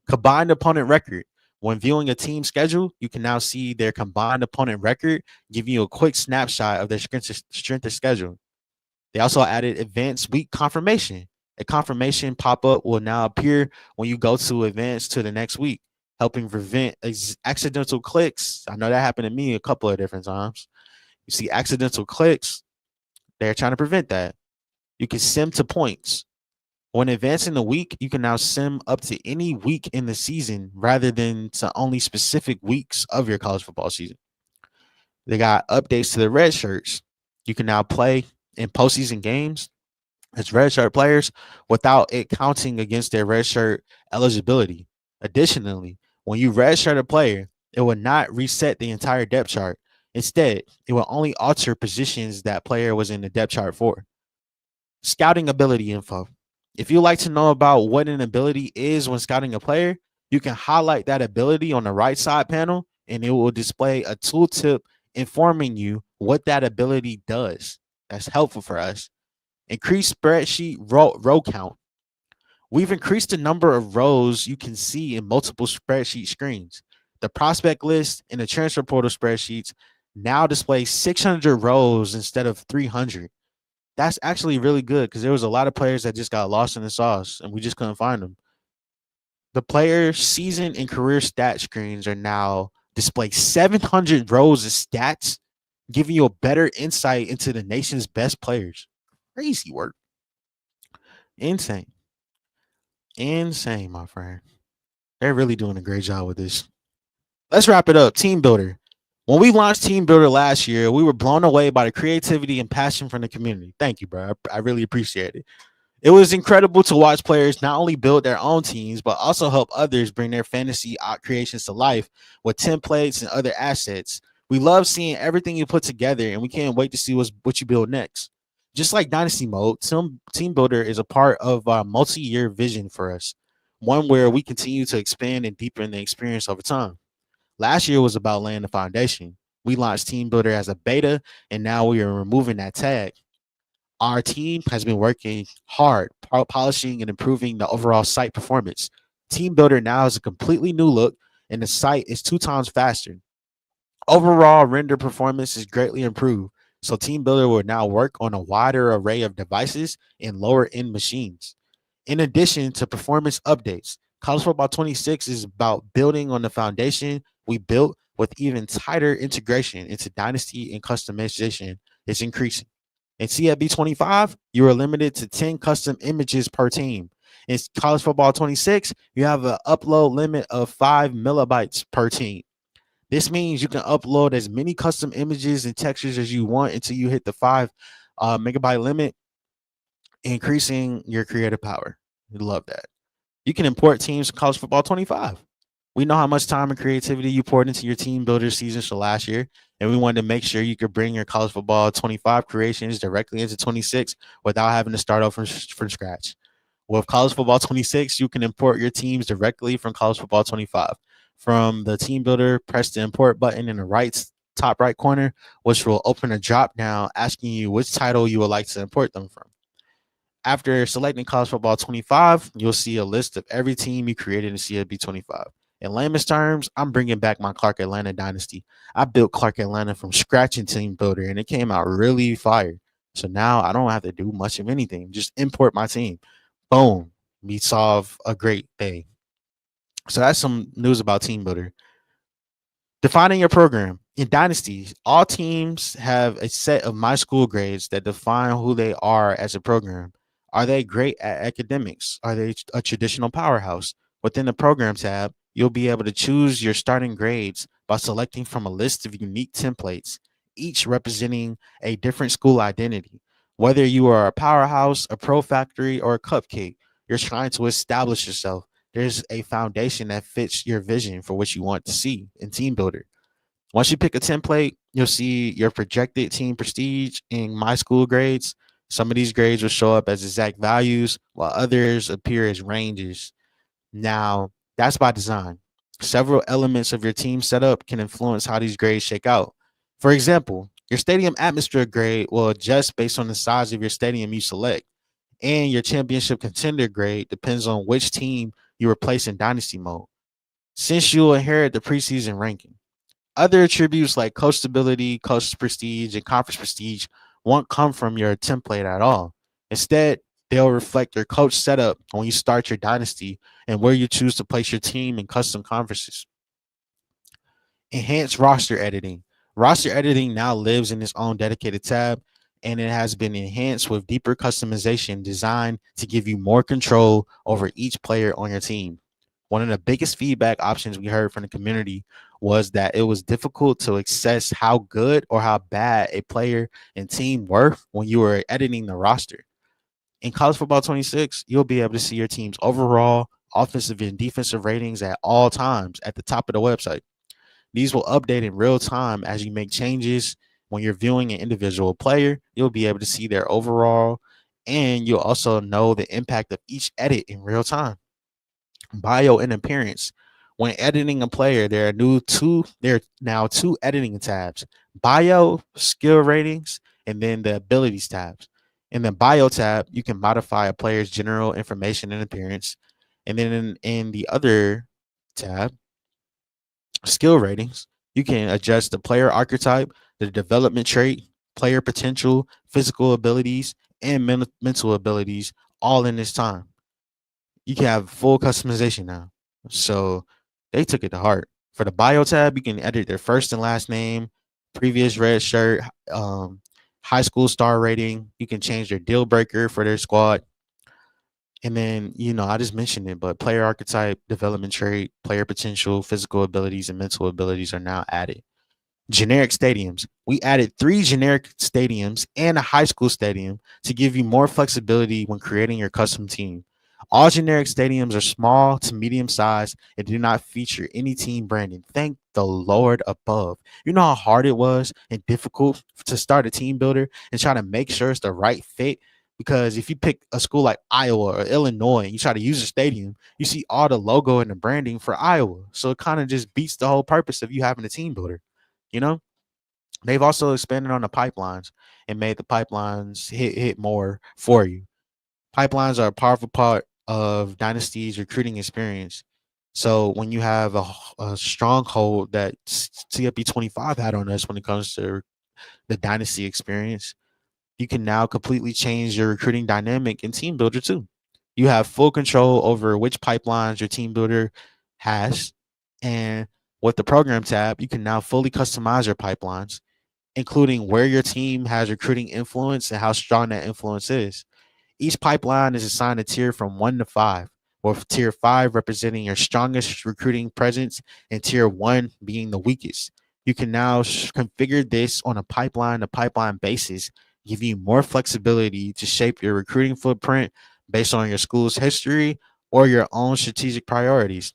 Combined opponent record. When viewing a team schedule, you can now see their combined opponent record, giving you a quick snapshot of their strength of schedule. They also added advanced week confirmation. A confirmation pop-up will now appear when you go to advance to the next week, helping prevent accidental clicks. I know that happened to me a couple of different times. You see accidental clicks, they're trying to prevent that. You can sim to points. When advancing the week, you can now sim up to any week in the season rather than to only specific weeks of your college football season. They got updates to the red shirts. You can now play in postseason games as red shirt players without it counting against their red shirt eligibility. Additionally, when you red shirt a player, it will not reset the entire depth chart. Instead, it will only alter positions that player was in the depth chart for. Scouting ability info. If you like to know about what an ability is when scouting a player, you can highlight that ability on the right side panel and it will display a tooltip informing you what that ability does. That's helpful for us. Increase spreadsheet row count. We've increased the number of rows you can see in multiple spreadsheet screens. The prospect list and the transfer portal spreadsheets now display 600 rows instead of 300. That's actually really good because there was a lot of players that just got lost in the sauce and we just couldn't find them. The player season and career stat screens are now display 700 rows of stats, giving you a better insight into the nation's best players. Crazy work. Insane. Insane, my friend. They're really doing a great job with this. Let's wrap it up. Team Builder. When we launched Team Builder last year, we were blown away by the creativity and passion from the community. Thank you, bro. I really appreciate it. It was incredible to watch players not only build their own teams, but also help others bring their fantasy creations to life with templates and other assets. We love seeing everything you put together, and we can't wait to see what you build next. Just like Dynasty Mode, Team Builder is a part of our multi-year vision for us, one where we continue to expand and deepen the experience over time. Last year was about laying the foundation. We launched Team Builder as a beta, and now we are removing that tag. Our team has been working hard, polishing and improving the overall site performance. Team Builder now has a completely new look, and the site is 2 times faster. Overall render performance is greatly improved, so Team Builder will now work on a wider array of devices and lower end machines. In addition to performance updates, College Football 26 is about building on the foundation we built with even tighter integration into Dynasty and customization is increasing. In CFB 25, you are limited to 10 custom images per team. In College Football 26, you have an upload limit of 5 megabytes per team. This means you can upload as many custom images and textures as you want until you hit the 5 megabyte limit, increasing your creative power. We love that. You can import teams to College Football 25. We know how much time and creativity you poured into your team builder seasons for last year, and we wanted to make sure you could bring your College Football 25 creations directly into 26 without having to start over from scratch. With College Football 26, you can import your teams directly from College Football 25. From the team builder, press the import button in the top right corner, which will open a drop down asking you which title you would like to import them from. After selecting College Football 25, you'll see a list of every team you created in CFB 25. In layman's terms, I'm bringing back my Clark Atlanta dynasty. I built Clark Atlanta from scratch in Team Builder, and it came out really fire. So now I don't have to do much of anything. Just import my team. Boom. We solve a great thing. So that's some news about Team Builder. Defining your program. In Dynasty, all teams have a set of my school grades that define who they are as a program. Are they great at academics? Are they a traditional powerhouse? Within the program tab, you'll be able to choose your starting grades by selecting from a list of unique templates, each representing a different school identity. Whether you are a powerhouse, a pro factory, or a cupcake, you're trying to establish yourself. There's a foundation that fits your vision for what you want to see in Team Builder. Once you pick a template, you'll see your projected team prestige in my school grades. Some of these grades will show up as exact values, while others appear as ranges. Now, that's by design. Several elements of your team setup can influence how these grades shake out. For example, your stadium atmosphere grade will adjust based on the size of your stadium you select, and your championship contender grade depends on which team you replace in dynasty mode, since you'll inherit the preseason ranking. Other attributes like coach stability, coach prestige, and conference prestige won't come from your template at all. Instead, they'll reflect your coach setup when you start your dynasty and where you choose to place your team in custom conferences. Enhanced roster editing. Roster editing now lives in its own dedicated tab, and it has been enhanced with deeper customization designed to give you more control over each player on your team. One of the biggest feedback options we heard from the community was that it was difficult to assess how good or how bad a player and team were when you were editing the roster. In college football 26, you'll be able to see your team's overall offensive and defensive ratings at all times at the top of the website. These will update in real time as you make changes. When you're viewing an individual player, you'll be able to see their overall, and you'll also know the impact of each edit in real time. Bio and appearance. When editing a player, there are now two editing tabs: bio, skill ratings, and then the abilities tabs. In the bio tab, you can modify a player's general information and appearance. And then in the other tab, skill ratings, you can adjust the player archetype, the development trait, player potential, physical abilities, and mental abilities all in this time. You can have full customization now. So they took it to heart. For the bio tab, you can edit their first and last name, previous red shirt, um, high school star rating. You can change their deal breaker for their squad. And then, I just mentioned it, but player archetype, development trait, player potential, physical abilities, and mental abilities are now added. Generic stadiums. We added 3 generic stadiums and a high school stadium to give you more flexibility when creating your custom team. All generic stadiums are small to medium size and do not feature any team branding. Thank the Lord above. You know how hard it was and difficult to start a team builder and try to make sure it's the right fit? Because if you pick a school like Iowa or Illinois and you try to use a stadium, you see all the logo and the branding for Iowa. So it kind of just beats the whole purpose of you having a team builder. You know, they've also expanded on the pipelines and made the pipelines hit more for you. Pipelines are a powerful part of Dynasty's recruiting experience. So when you have a stronghold that CFB 25 had on us when it comes to the Dynasty experience, you can now completely change your recruiting dynamic in Team Builder too. You have full control over which pipelines your Team Builder has. And with the program tab, you can now fully customize your pipelines, including where your team has recruiting influence and how strong that influence is. Each pipeline is assigned a tier from 1 to 5, with tier 5 representing your strongest recruiting presence and tier 1 being the weakest. You can now configure this on a pipeline to pipeline basis, giving you more flexibility to shape your recruiting footprint based on your school's history or your own strategic priorities.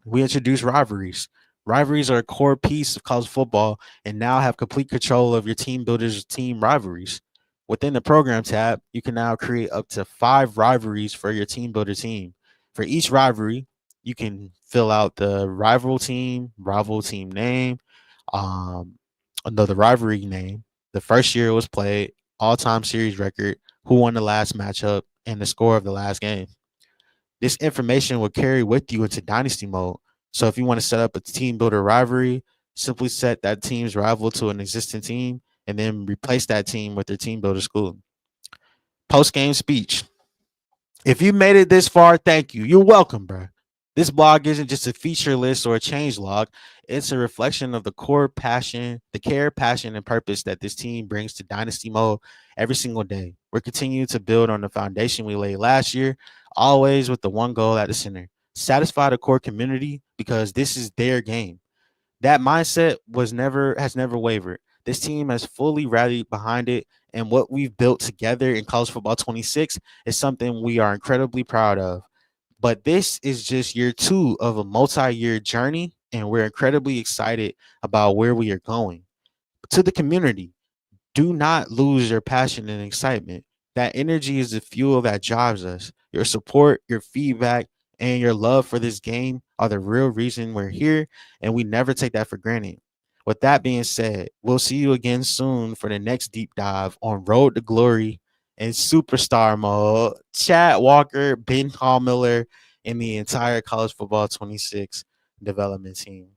We introduced rivalries. Rivalries are a core piece of college football and now have complete control of your team builders' team rivalries. Within the program tab, you can now create up to 5 rivalries for your team builder team. For each rivalry, you can fill out the rival team name, um, no, the rivalry name, the first year it was played, all-time series record, who won the last matchup, and the score of the last game. This information will carry with you into dynasty mode. So if you want to set up a team builder rivalry, simply set that team's rival to an existing team and then replace that team with their team builder school. Post game speech. If you made it this far, thank you. You're welcome, bro. This blog isn't just a feature list or a change log. It's a reflection of the core passion, the care, passion, and purpose that this team brings to Dynasty Mode every single day. We're continuing to build on the foundation we laid last year, always with the one goal at the center: satisfy the core community because this is their game. That mindset has never wavered. This team has fully rallied behind it, and what we've built together in college football 26 is something we are incredibly proud of. But this is just year two of a multi-year journey, and we're incredibly excited about where we are going. To the community, do not lose your passion and excitement. That energy is the fuel that drives us. Your support, your feedback, and your love for this game are the real reason we're here, and we never take that for granted. With that being said, we'll see you again soon for the next deep dive on Road to Glory and Superstar Mode. Chad Walker, Ben Miller, and the entire College Football 26 development team.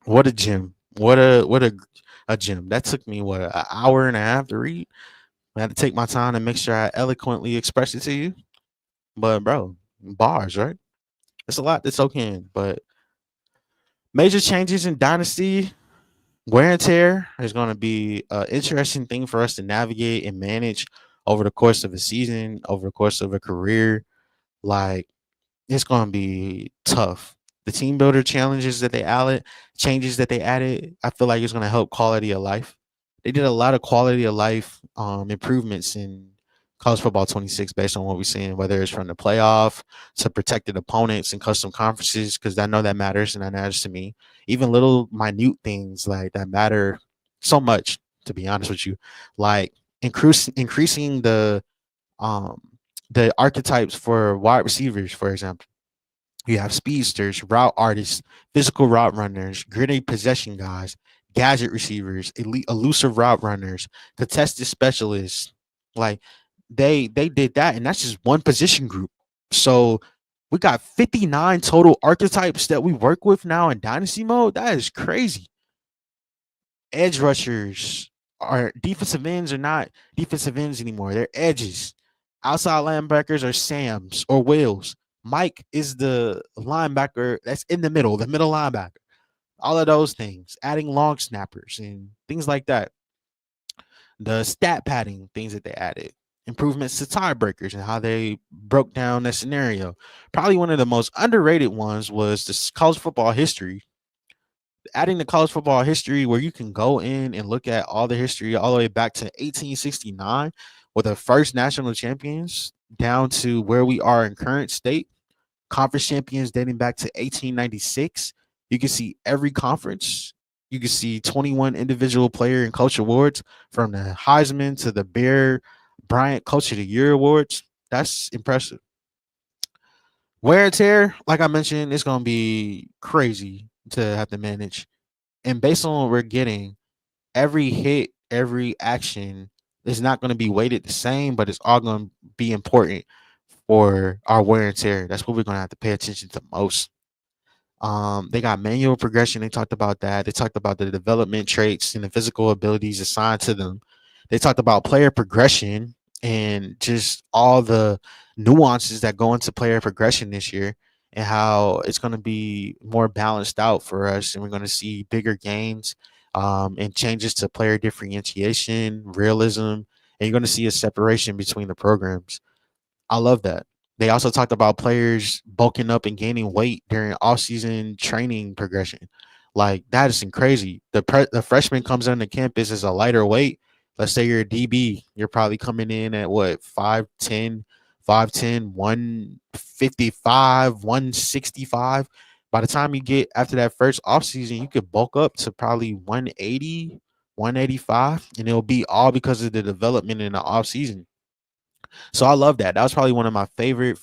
What a gym. What a gym. That took me what an hour and a half to read. I had to take my time to make sure I eloquently express it to you. But bro, bars, right? It's a lot to soak in. But major changes in Dynasty, wear and tear is going to be an interesting thing for us to navigate and manage over the course of a season, over the course of a career. Like it's going to be tough. The team builder challenges that they added, changes that they added, I feel like it's going to help quality of life. They did a lot of quality of life improvements in college football 26 based on what we're seeing, whether it's from the playoff to protected opponents and custom conferences, because I know that matters and that matters to me. Even little minute things like that matter so much, to be honest with you, like increasing um the archetypes for wide receivers, for example. You have speedsters, route artists, physical route runners, gritty possession guys, gadget receivers, elite elusive route runners, contested specialists. Like they did that, and that's just one position group. So we got 59 total archetypes that we work with now in dynasty mode. That is crazy. Edge rushers are defensive ends are not defensive ends anymore. They're edges. Outside linebackers are Sams or Wills. Mike is the linebacker that's in the middle linebacker. All of those things, adding long snappers and things like that. The stat padding things that they added, improvements to tiebreakers and how they broke down that scenario. Probably one of the most underrated ones was the college football history, adding the college football history where you can go in and look at all the history all the way back to 1869 with the first national champions down to where we are in current state, conference champions dating back to 1896. You can see every conference. You can see 21 individual player and coach awards from the Heisman to the Bear Bryant Coach of the Year awards. That's impressive. Wear and tear, like I mentioned, it's going to be crazy to have to manage. And based on what we're getting, every hit, every action is not going to be weighted the same, but it's all going to be important for our wear and tear. That's what we're going to have to pay attention to most. They got manual progression. They talked about that. They talked about the development traits and the physical abilities assigned to them. They talked about player progression and just all the nuances that go into player progression this year and how it's going to be more balanced out for us. And we're going to see bigger gains and changes to player differentiation, realism, and you're going to see a separation between the programs. I love that. They also talked about players bulking up and gaining weight during off-season training progression. Like that is crazy. The freshman comes on the campus as a lighter weight. Let's say you're a DB, you're probably coming in at what 5'10", 155, 165. By the time you get after that first offseason, you could bulk up to probably 180, 185, and it'll be all because of the development in the offseason. So I love that. That was probably one of my favorite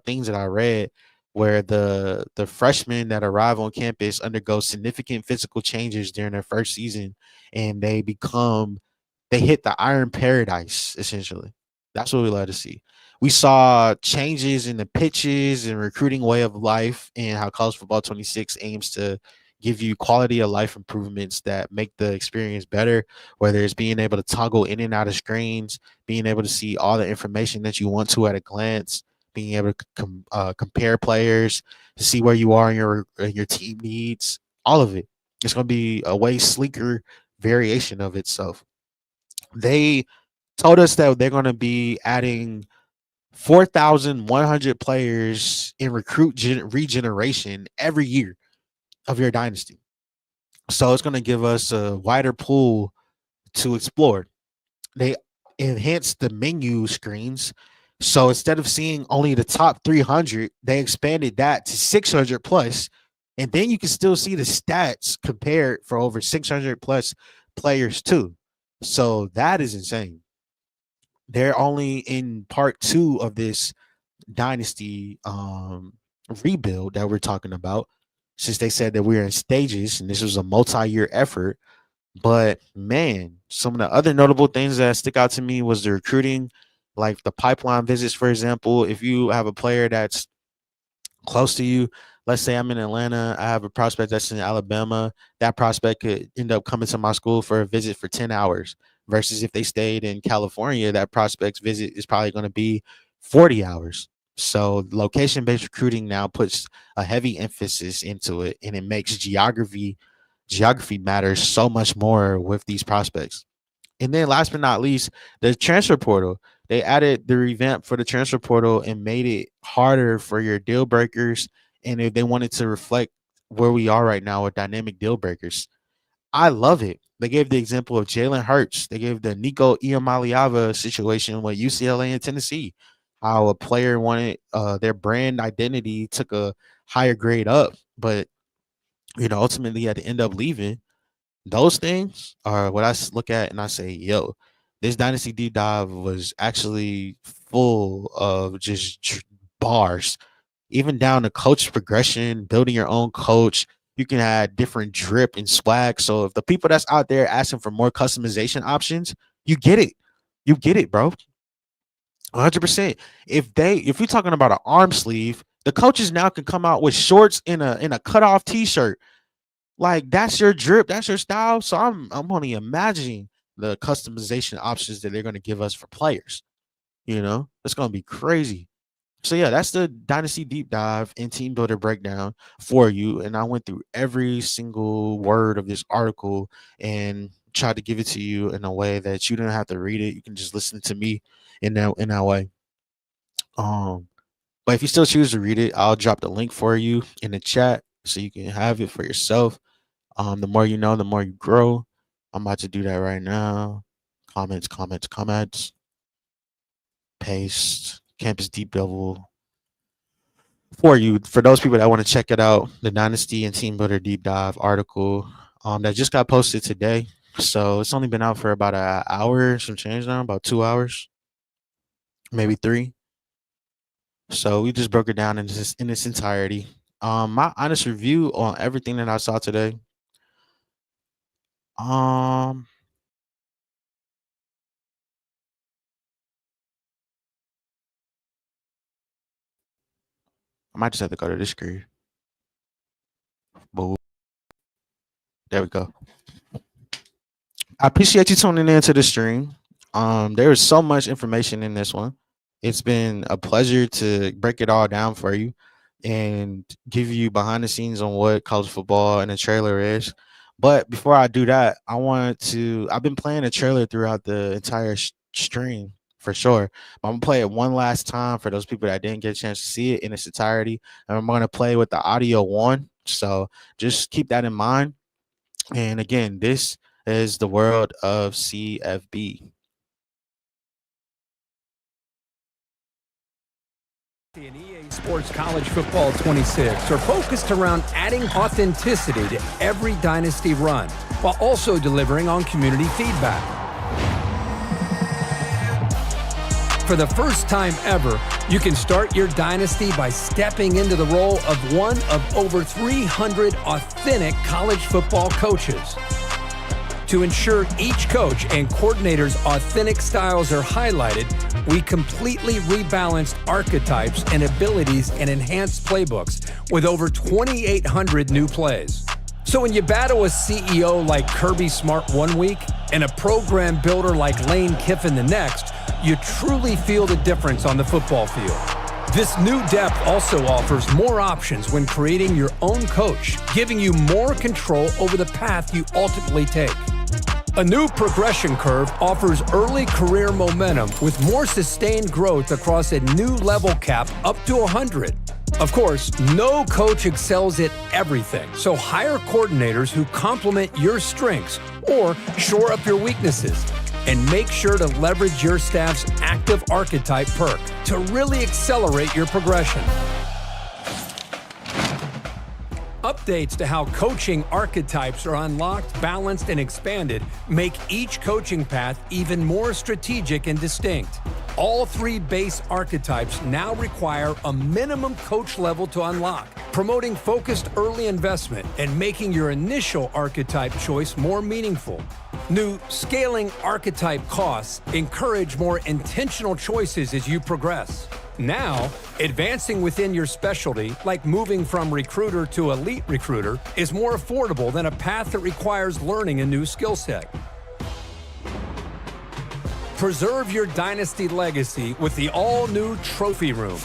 things that I read, where the freshmen that arrive on campus undergo significant physical changes during their first season, and they hit the iron paradise essentially. That's what we love to see. We saw changes in the pitches and recruiting way of life, and how college football 26 aims to give you quality of life improvements that make the experience better, whether it's being able to toggle in and out of screens, being able to see all the information that you want to at a glance, being able to compare players to see where you are in your team needs, all of it. It's going to be a way sleeker variation of itself. They told us that they're going to be adding 4,100 players in regeneration every year of your dynasty. So it's going to give us a wider pool to explore. They enhanced the menu screens. So instead of seeing only the top 300, they expanded that to 600 plus. And then you can still see the stats compared for over 600 plus players, too. So that is insane. They're only in part two of this Dynasty rebuild that we're talking about, since they said that we're in stages and this was a multi-year effort. But man, some of the other notable things that stick out to me was the recruiting, like the pipeline visits, for example. If you have a player that's close to you, let's say I'm in Atlanta, I have a prospect that's in Alabama, that prospect could end up coming to my school for a visit for 10 hours versus if they stayed in California, that prospect's visit is probably going to be 40 hours. So location-based recruiting now puts a heavy emphasis into it, and it makes geography matters so much more with these prospects. And then last but not least, the transfer portal. They added the revamp for the transfer portal and made it harder for your deal breakers. And if they wanted to reflect where we are right now with dynamic deal breakers, I love it. They gave the example of Jalen Hurts. They gave the Nico Iamaleava situation with UCLA and Tennessee, how a player wanted their brand identity took a higher grade up, but ultimately had to end up leaving. Those things are what I look at and I say, yo, this Dynasty deep dive was actually full of just bars, even down to coach progression, building your own coach. You can add different drip and swag. So if the people that's out there asking for more customization options, you get it. You get it, bro. 100%. If you're talking about an arm sleeve, the coaches now can come out with shorts in a cutoff t-shirt. Like that's your drip, that's your style. So I'm only imagining the customization options that they're going to give us for players. It's going to be crazy. So yeah, that's the Dynasty deep dive and team builder breakdown for you. And I went through every single word of this article and tried to give it to you in a way that you didn't have to read it. You can just listen to me in that way. But if you still choose to read it, I'll drop the link for you in the chat so you can have it for yourself. The more you know, the more you grow. I'm about to do that right now. Comments. Paste. Campus Deep Double for you. For those people that want to check it out, the Dynasty and Team Builder Deep Dive article that just got posted today. So it's only been out for about an hour, some change now, about 2 hours, maybe 3. So we just broke it down in its entirety. My honest review on everything that I saw today. I might just have to go to this screen. But there we go. I appreciate you tuning into the stream. There is so much information in this one. It's been a pleasure to break it all down for you and give you behind the scenes on what college football and the trailer is. But before I do that, I've been playing a trailer throughout the entire stream for sure. I'm gonna play it one last time for those people that didn't get a chance to see it in its entirety. And I'm gonna play with the audio on. So just keep that in mind. And again, this is the world of CFB.
And EA Sports College Football 26 are focused around adding authenticity to every Dynasty run, while also delivering on community feedback. For the first time ever, you can start your Dynasty by stepping into the role of one of over 300 authentic college football coaches. To ensure each coach and coordinator's authentic styles are highlighted, we completely rebalanced archetypes and abilities and enhanced playbooks with over 2,800 new plays. So when you battle a CEO like Kirby Smart one week and a program builder like Lane Kiffin the next, you truly feel the difference on the football field. This new depth also offers more options when creating your own coach, giving you more control over the path you ultimately take. A new progression curve offers early career momentum with more sustained growth across a new level cap up to 100. Of course, no coach excels at everything, so hire coordinators who complement your strengths or shore up your weaknesses. and make sure to leverage your staff's active archetype perk to really accelerate your progression. Updates to how coaching archetypes are unlocked, balanced, and expanded make each coaching path even more strategic and distinct. All 3 base archetypes now require a minimum coach level to unlock, promoting focused early investment and making your initial archetype choice more meaningful. New scaling archetype costs encourage more intentional choices as you progress. Now, advancing within your specialty, like moving from recruiter to elite recruiter, is more affordable than a path that requires learning a new skill set. Preserve your Dynasty legacy with the all-new Trophy Room.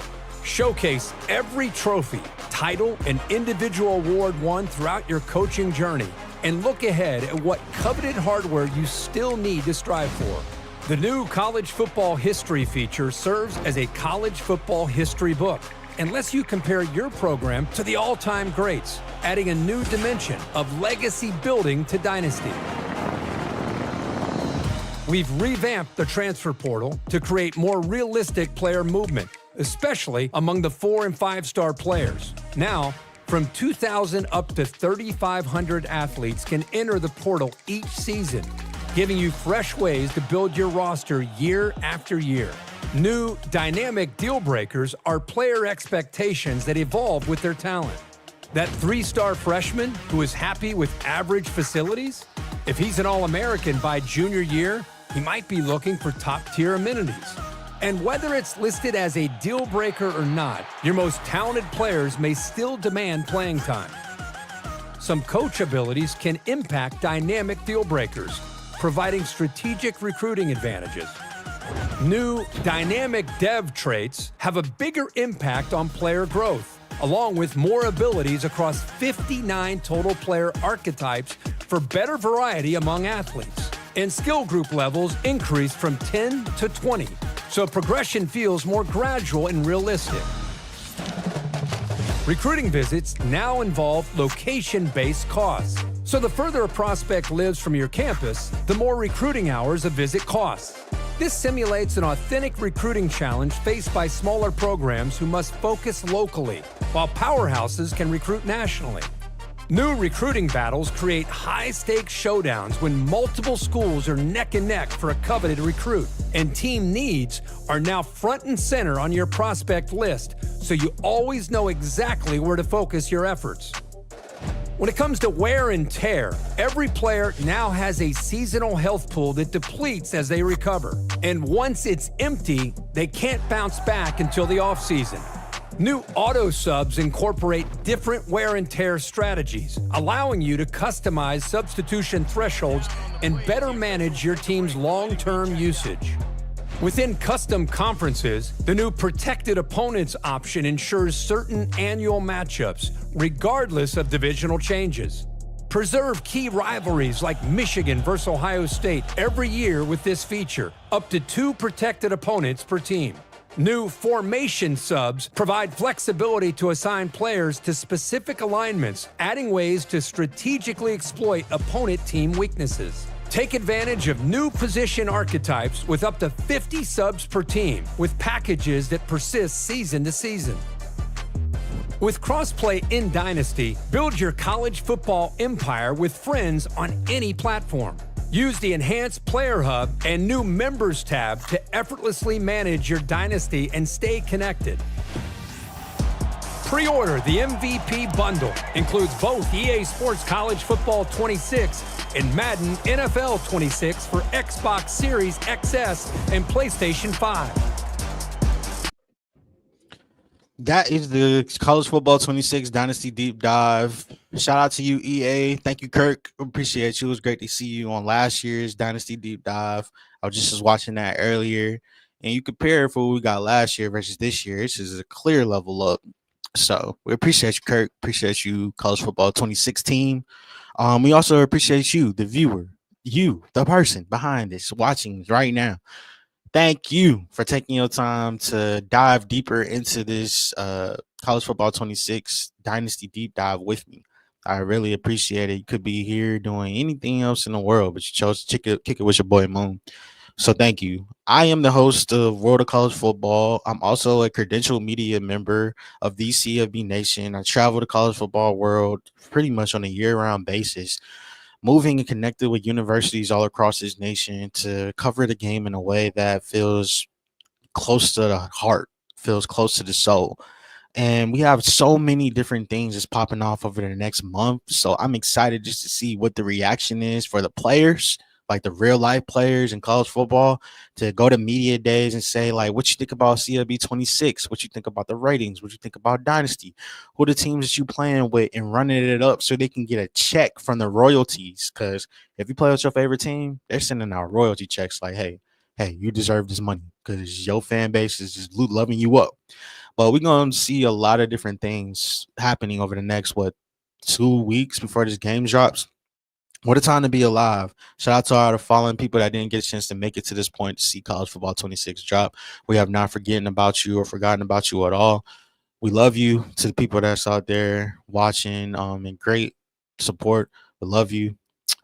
Showcase every trophy, title, and individual award won throughout your coaching journey, and look ahead at what coveted hardware you still need to strive for. The new College Football History feature serves as a college football history book and lets you compare your program to the all-time greats, adding a new dimension of legacy building to Dynasty. We've revamped the transfer portal to create more realistic player movement, especially among the 4- and 5-star players. Now, from 2,000 up to 3,500 athletes can enter the portal each season, giving you fresh ways to build your roster year after year. New dynamic deal breakers are player expectations that evolve with their talent. That 3-star freshman who is happy with average facilities? If he's an All-American by junior year, he might be looking for top-tier amenities. And whether it's listed as a deal breaker or not, your most talented players may still demand playing time. Some coach abilities can impact dynamic deal breakers, providing strategic recruiting advantages. New dynamic dev traits have a bigger impact on player growth, along with more abilities across 59 total player archetypes for better variety among athletes. And skill group levels increase from 10 to 20, so progression feels more gradual and realistic. Recruiting visits now involve location-based costs. So the further a prospect lives from your campus, the more recruiting hours a visit costs. This simulates an authentic recruiting challenge faced by smaller programs who must focus locally, while powerhouses can recruit nationally. New recruiting battles create high-stakes showdowns when multiple schools are neck and neck for a coveted recruit, and team needs are now front and center on your prospect list, so you always know exactly where to focus your efforts. When it comes to wear and tear, every player now has a seasonal health pool that depletes as they recover. And once it's empty, they can't bounce back until the offseason. New auto subs incorporate different wear and tear strategies, allowing you to customize substitution thresholds and better manage your team's long-term usage. Within custom conferences, the new protected opponents option ensures certain annual matchups, regardless of divisional changes. Preserve key rivalries like Michigan versus Ohio State every year with this feature, up to 2 protected opponents per team. New formation subs provide flexibility to assign players to specific alignments, adding ways to strategically exploit opponent team weaknesses. Take advantage of new position archetypes with up to 50 subs per team, with packages that persist season to season. With Crossplay in Dynasty, build your college football empire with friends on any platform. Use the Enhanced Player Hub and new Members tab to effortlessly manage your Dynasty and stay connected. Pre-order the MVP bundle. Includes both EA Sports College Football 26 and Madden NFL 26 for Xbox Series XS and PlayStation 5.
That is the College Football 26 Dynasty Deep Dive. Shout out to you, EA. Thank you, Kirk. Appreciate you. It was great to see you on last year's Dynasty Deep Dive. I was just watching that earlier. And you compare for what we got last year versus this year. This is a clear level up. So we appreciate you, Kirk. Appreciate you, College Football 26 team. We also appreciate you, the viewer, you, the person behind this, watching right now. Thank you for taking your time to dive deeper into this College Football 26 Dynasty Deep Dive with me. I really appreciate it. You could be here doing anything else in the world, but you chose to kick it with your boy Moon. So thank you. I am the host of World of College Football. I'm also a credential media member of the CFB Nation. I travel the college football world pretty much on a year-round basis, moving and connected with universities all across this nation to cover the game in a way that feels close to the heart, feels close to the soul. And we have so many different things that's popping off over the next month. So I'm excited just to see what the reaction is for the players, like the real life players in college football, to go to media days and say, like, what you think about CLB 26, what you think about the ratings, what you think about Dynasty, who are the teams that you playing with, and running it up so they can get a check from the royalties. Because if you play with your favorite team, they're sending out royalty checks like, hey, you deserve this money because your fan base is just loving you up. But we're gonna see a lot of different things happening over the next 2 weeks before this game drops. What a time to be alive. Shout out to all the following people that didn't get a chance to make it to this point to see college football 26 drop. We have not forgotten about you or forgotten about you at all. We love you. To the people that's out there watching and great support. We love you.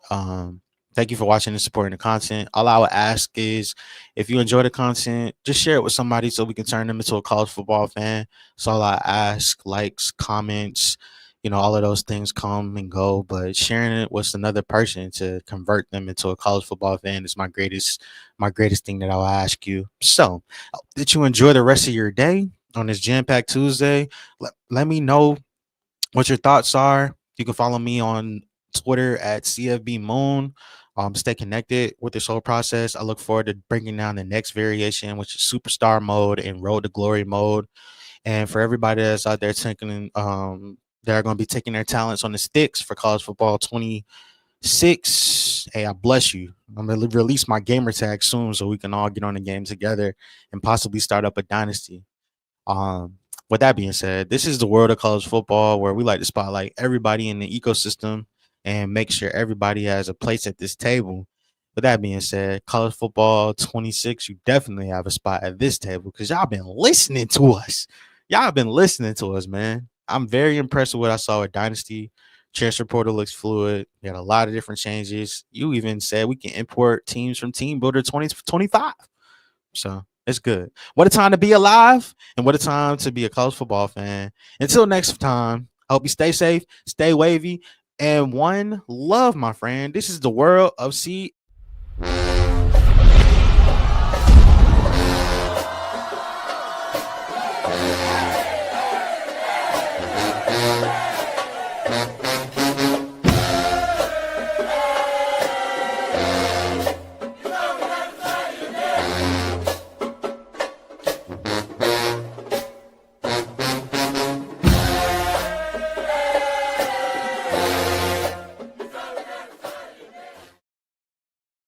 Um, Thank you for watching and supporting the content. All I would ask is if you enjoy the content, just share it with somebody so we can turn them into a college football fan. That's all I ask. Likes, comments, all of those things come and go. But sharing it with another person to convert them into a college football fan is my greatest thing that I'll ask you. So, did you enjoy the rest of your day on this jam-packed Tuesday? Let me know what your thoughts are. You can follow me on Twitter at CFB Moon. Stay connected with this whole process. I look forward to bringing down the next variation, which is Superstar mode and Road to Glory mode. And for everybody that's out there taking, they're going to be taking their talents on the sticks for college football 26. Hey, I bless you. I'm going to release my gamer tag soon so we can all get on the game together and possibly start up a dynasty. Um, with that being said, this is the world of college football where we like to spotlight everybody in the ecosystem and make sure everybody has a place at this table. With that being said, college football 26, you definitely have a spot at this table because y'all been listening to us. Y'all been listening to us, man. I'm very impressed with what I saw with Dynasty. Transfer portal looks fluid. We had a lot of different changes. You even said we can import teams from Team Builder 2025. So it's good. What a time to be alive and what a time to be a college football fan. Until next time, I hope you stay safe, stay wavy, and one love, my friend. This is the world of C.